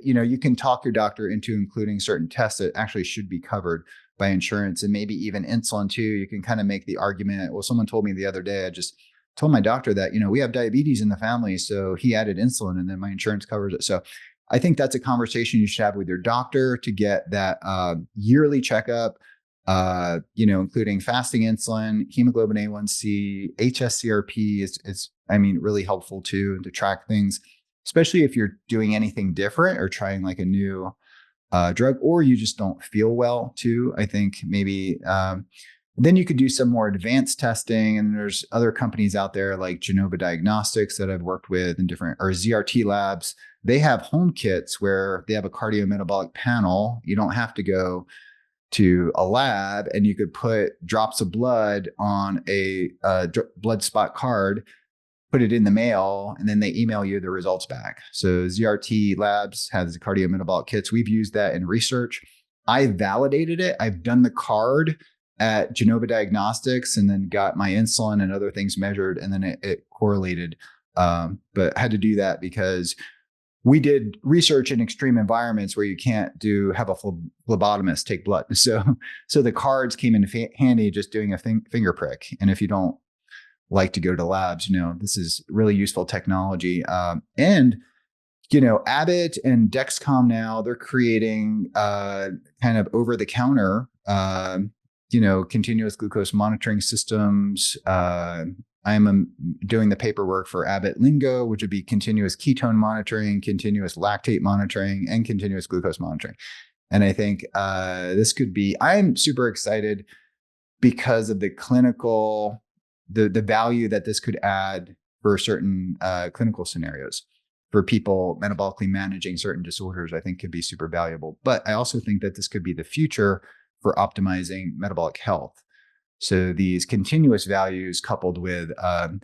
you can talk your doctor into including certain tests that actually should be covered by insurance, and maybe even insulin too. You can kind of make the argument. Well, someone told me the other day, I just told my doctor that, we have diabetes in the family. So he added insulin and then my insurance covers it. So I think that's a conversation you should have with your doctor to get that yearly checkup, including fasting insulin, hemoglobin A1C, HSCRP is really helpful too, to track things, especially if you're doing anything different or trying like a new drug, or you just don't feel well too. I think maybe then you could do some more advanced testing. And there's other companies out there like Genova Diagnostics that I've worked with, and different, or ZRT Labs. They have home kits where they have a cardiometabolic panel. You don't have to go to a lab, and you could put drops of blood on a blood spot card, put it in the mail, and then they email you the results back. So ZRT Labs has the cardiometabolic kits. We've used that in research. I validated it. I've done the card at Genova Diagnostics, and then got my insulin and other things measured, and then it correlated. But I had to do that because we did research in extreme environments where you can't have a phlebotomist take blood. So the cards came in handy just doing a finger prick. And if you don't like to go to labs, this is really useful technology. And Abbott and Dexcom now, they're creating kind of over the counter continuous glucose monitoring systems. I'm doing the paperwork for Abbott Lingo, which would be continuous ketone monitoring, continuous lactate monitoring, and continuous glucose monitoring. And I think this could be, I'm super excited because of the clinical, the value that this could add for certain clinical scenarios. For people metabolically managing certain disorders, I think could be super valuable. But I also think that this could be the future for optimizing metabolic health. So these continuous values coupled with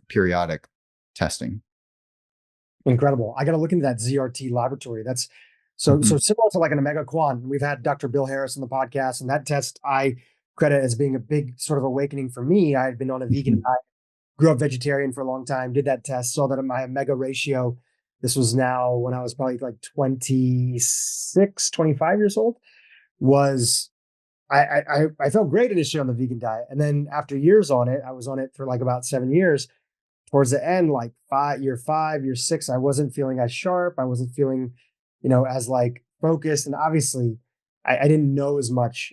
periodic testing. Incredible. I got to look into that ZRT laboratory. That's so similar to like an Omega Quant. We've had Dr. Bill Harris on the podcast, and that test I credit as being a big sort of awakening for me. I had been on a vegan diet, grew up vegetarian for a long time, did that test, saw that my Omega ratio, this was now when I was probably like 26, 25 years old, was I felt great initially on the vegan diet. And then after years on it, I was on it for like about 7 years. Towards the end, like year 5, year 6, I wasn't feeling as sharp. I wasn't feeling, as like focused. And obviously I didn't know as much,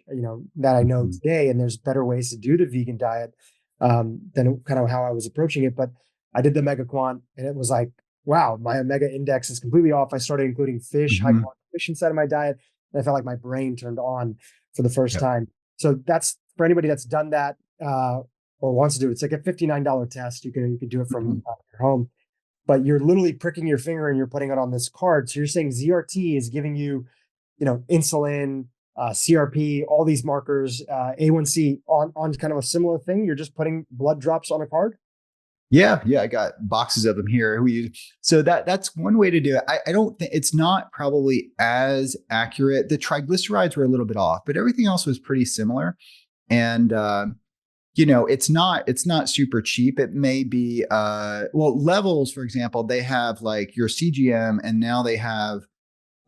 that I know today. And there's better ways to do the vegan diet than kind of how I was approaching it. But I did the Omega Quant, and it was like, wow, my Omega index is completely off. I started including fish, high quality fish inside of my diet. And I felt like my brain turned on for the first time. So that's for anybody that's done that or wants to do it. It's like a $59 test. You can do it from your home, but you're literally pricking your finger and you're putting it on this card. So you're saying ZRT is giving you, insulin, CRP, all these markers, A1C on kind of a similar thing. You're just putting blood drops on a card. Yeah, I got boxes of them here. So that's one way to do it. I don't think it's not probably as accurate. The triglycerides were a little bit off, but everything else was pretty similar. And it's not super cheap. It may be levels, for example, they have like your CGM, and now they have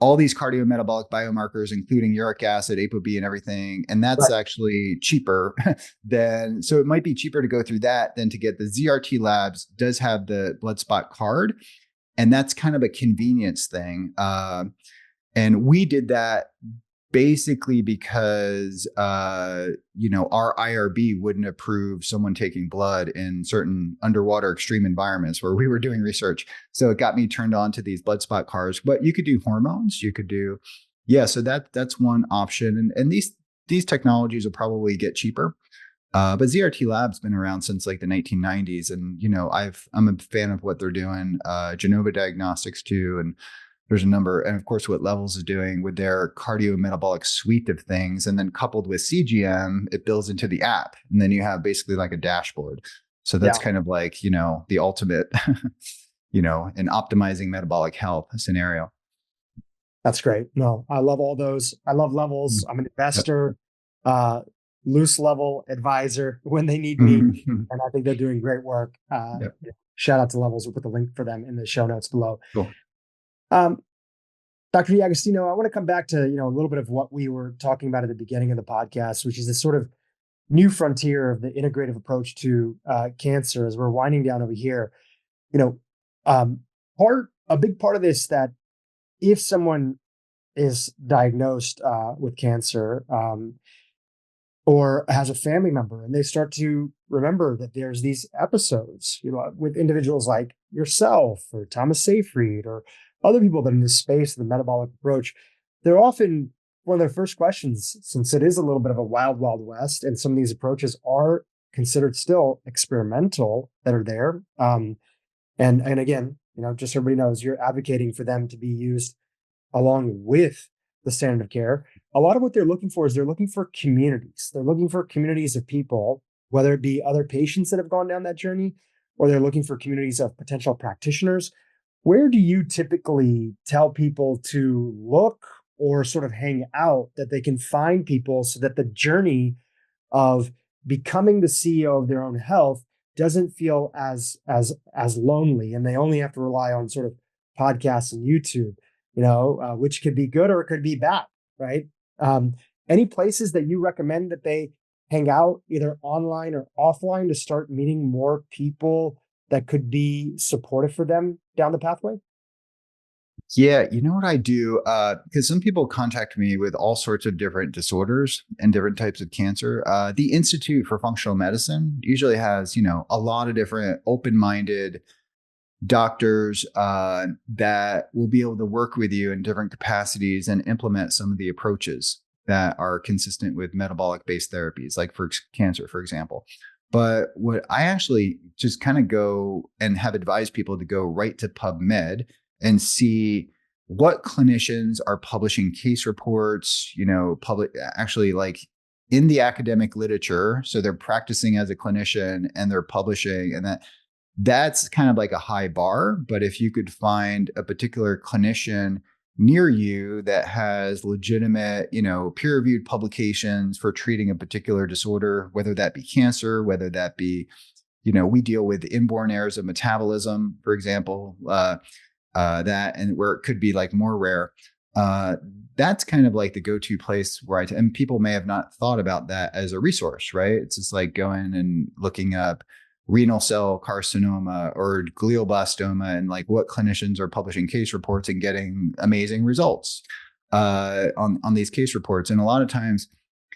all these cardiometabolic biomarkers, including uric acid, ApoB, and everything. And that's actually cheaper so it might be cheaper to go through that than to get the ZRT Labs does have the blood spot card. And that's kind of a convenience thing. And we did that basically because, our IRB wouldn't approve someone taking blood in certain underwater extreme environments where we were doing research. So it got me turned on to these blood spot cards. But you could do hormones. You could do, so that's one option. And these technologies will probably get cheaper. But ZRT Lab's been around since like the 1990s. And, I'm a fan of what they're doing. Genova Diagnostics too. And there's a number, and of course, what Levels is doing with their cardiometabolic suite of things. And then coupled with CGM, it builds into the app. And then you have basically like a dashboard. So that's kind of like, the ultimate, in optimizing metabolic health scenario. That's great. No, I love all those. I love Levels. I'm an investor, loose level advisor when they need me. And I think they're doing great work. Shout out to Levels. We'll put the link for them in the show notes below. Cool. Dr. D'Agostino, I want to come back to, a little bit of what we were talking about at the beginning of the podcast, which is this sort of new frontier of the integrative approach to cancer as we're winding down over here. A big part of this that if someone is diagnosed with cancer, or has a family member, and they start to remember that there's these episodes, with individuals like yourself or Thomas Seyfried or other people that are in this space, the metabolic approach, they're often one of their first questions, since it is a little bit of a wild, wild west, and some of these approaches are considered still experimental that are there. And again, just so everybody knows, you're advocating for them to be used along with the standard of care. A lot of what they're looking for is they're looking for communities. They're looking for communities of people, whether it be other patients that have gone down that journey, or they're looking for communities of potential practitioners. Where do you typically tell people to look or sort of hang out that they can find people so that the journey of becoming the CEO of their own health doesn't feel as lonely, and they only have to rely on sort of podcasts and YouTube, which could be good or it could be bad, right? Um, any places that you recommend that they hang out, either online or offline, to start meeting more people that could be supportive for them down the pathway? Yeah, you know what I do? Because some people contact me with all sorts of different disorders and different types of cancer. The Institute for Functional Medicine usually has, a lot of different open-minded doctors that will be able to work with you in different capacities and implement some of the approaches that are consistent with metabolic based therapies, like for cancer, for example. But what I actually just kind of go and have advised people to go right to PubMed and see what clinicians are publishing case reports, public actually like in the academic literature. So they're practicing as a clinician and they're publishing, and that's kind of like a high bar. But if you could find a particular clinician near you that has legitimate, peer-reviewed publications for treating a particular disorder, whether that be cancer, whether that be, we deal with inborn errors of metabolism, for example, that, and where it could be like more rare. That's kind of like the go-to place where and people may have not thought about that as a resource, right? It's just like going and looking up renal cell carcinoma or glioblastoma and like what clinicians are publishing case reports and getting amazing results on these case reports. And a lot of times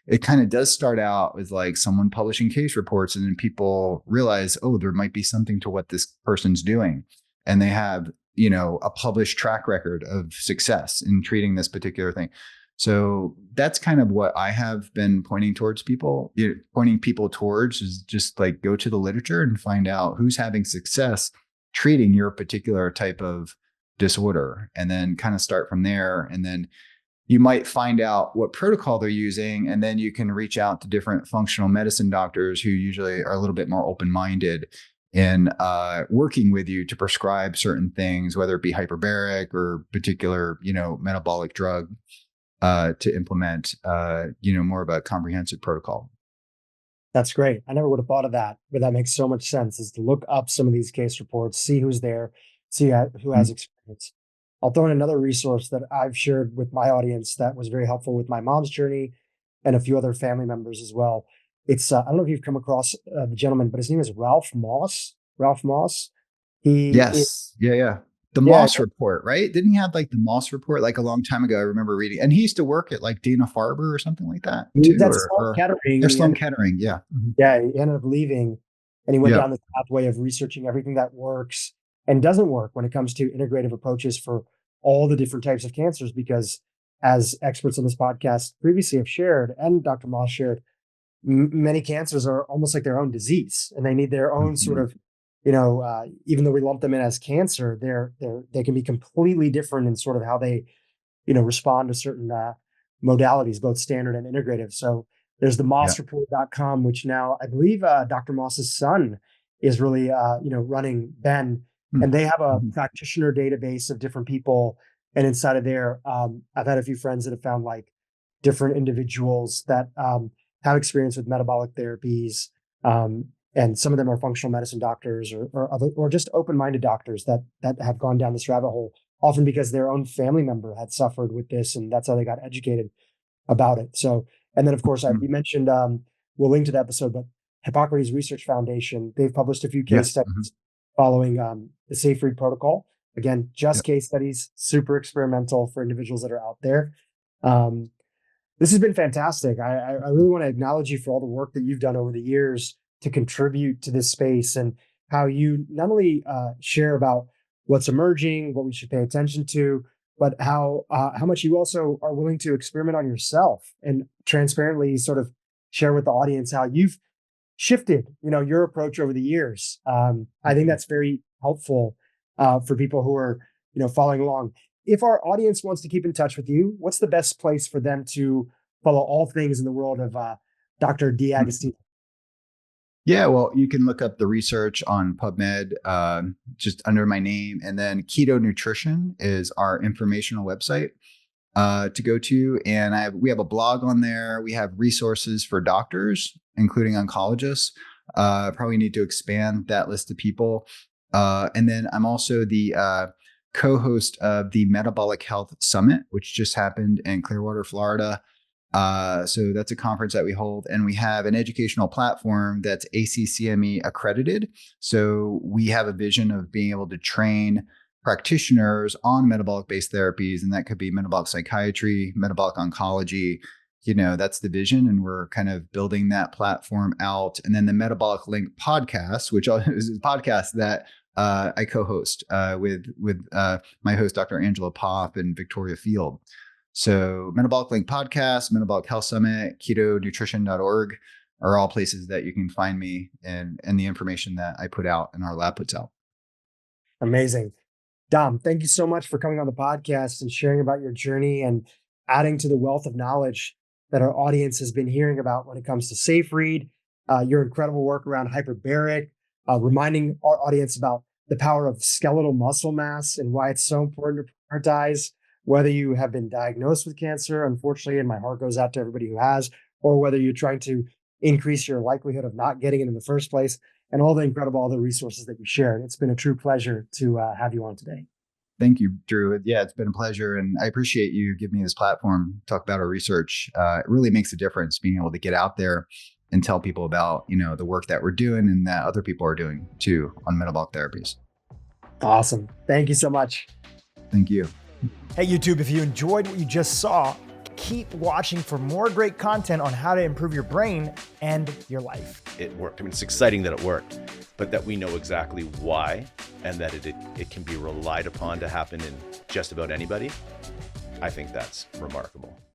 it kind of does start out with like someone publishing case reports, and then people realize, oh, there might be something to what this person's doing. And they have, a published track record of success in treating this particular thing. So that's kind of what I have been pointing people towards, is just like go to the literature and find out who's having success treating your particular type of disorder, and then kind of start from there. And then you might find out what protocol they're using, and then you can reach out to different functional medicine doctors who usually are a little bit more open-minded in working with you to prescribe certain things, whether it be hyperbaric or particular, metabolic drug to implement, more of a comprehensive protocol. That's great. I never would have thought of that, but that makes so much sense, is to look up some of these case reports, see who's there, see who has experience. I'll throw in another resource that I've shared with my audience that was very helpful with my mom's journey and a few other family members as well. It's, I don't know if you've come across the gentleman, but his name is Ralph Moss. Ralph Moss. He is, Yes. Yeah. The yeah, Moss report, right? Didn't he have like the Moss report like a long time ago? I remember reading, and he used to work at like Dana-Farber or something like that too, that's Sloan Kettering, or and Sloan Kettering. Yeah. he ended up leaving, and he went Yeah. down this pathway of researching everything that works and doesn't work when it comes to integrative approaches for all the different types of cancers. Because as experts on this podcast previously have shared, and Dr. Moss shared, many cancers are almost like their own disease, and they need their own sort of, even though we lump them in as cancer, they can be completely different in sort of how they, respond to certain modalities, both standard and integrative. So there's the Yeah. mossreport.com, which now I believe Dr. Moss's son is really, running, Ben, and they have a Mm-hmm. practitioner database of different people. And inside of there, I've had a few friends that have found like different individuals that have experience with metabolic therapies. And some of them are functional medicine doctors, or just open-minded doctors that have gone down this rabbit hole, often because their own family member had suffered with this, and that's how they got educated about it. So, and then of course, we mentioned, we'll link to the episode, but Hippocrates Research Foundation, they've published a few case Yes. studies following the Seyfried protocol. Again, just Yep. case studies, super experimental for individuals that are out there. Um, This has been fantastic. I really want to acknowledge you for all the work that you've done over the years to contribute to this space, and how you not only share about what's emerging, what we should pay attention to, but how much you also are willing to experiment on yourself and transparently sort of share with the audience how you've shifted, your approach over the years. I think that's very helpful for people who are, following along. If our audience wants to keep in touch with you, what's the best place for them to follow all things in the world of Dr. D'Agostino? Yeah, well, you can look up the research on PubMed just under my name. And then Keto Nutrition is our informational website to go to. And we have a blog on there. We have resources for doctors, including oncologists. Probably need to expand that list of people. And then I'm also the co-host of the Metabolic Health Summit, which just happened in Clearwater, Florida. So that's a conference that we hold, and we have an educational platform that's ACCME accredited. So we have a vision of being able to train practitioners on metabolic-based therapies, and that could be metabolic psychiatry, metabolic oncology. That's the vision, and we're kind of building that platform out. And then the Metabolic Link podcast, which is a podcast that I co-host with my host, Dr. Angela Popp and Victoria Field. So Metabolic Link Podcast, Metabolic Health Summit, ketonutrition.org are all places that you can find me and the information that I put out and our lab puts out. Amazing. Dom, thank you so much for coming on the podcast and sharing about your journey and adding to the wealth of knowledge that our audience has been hearing about when it comes to Seyfried, your incredible work around hyperbaric, reminding our audience about the power of skeletal muscle mass and why it's so important to prioritize, whether you have been diagnosed with cancer, unfortunately, and my heart goes out to everybody who has, or whether you're trying to increase your likelihood of not getting it in the first place, and all the incredible other resources that you shared. It's been a true pleasure to have you on today. Thank you, Dhru. Yeah, it's been a pleasure. And I appreciate you giving me this platform to talk about our research. It really makes a difference being able to get out there and tell people about, the work that we're doing and that other people are doing too on metabolic therapies. Awesome. Thank you so much. Thank you. Hey, YouTube, if you enjoyed what you just saw, keep watching for more great content on how to improve your brain and your life. It worked. It's exciting that it worked, but that we know exactly why and that it can be relied upon to happen in just about anybody. I think that's remarkable.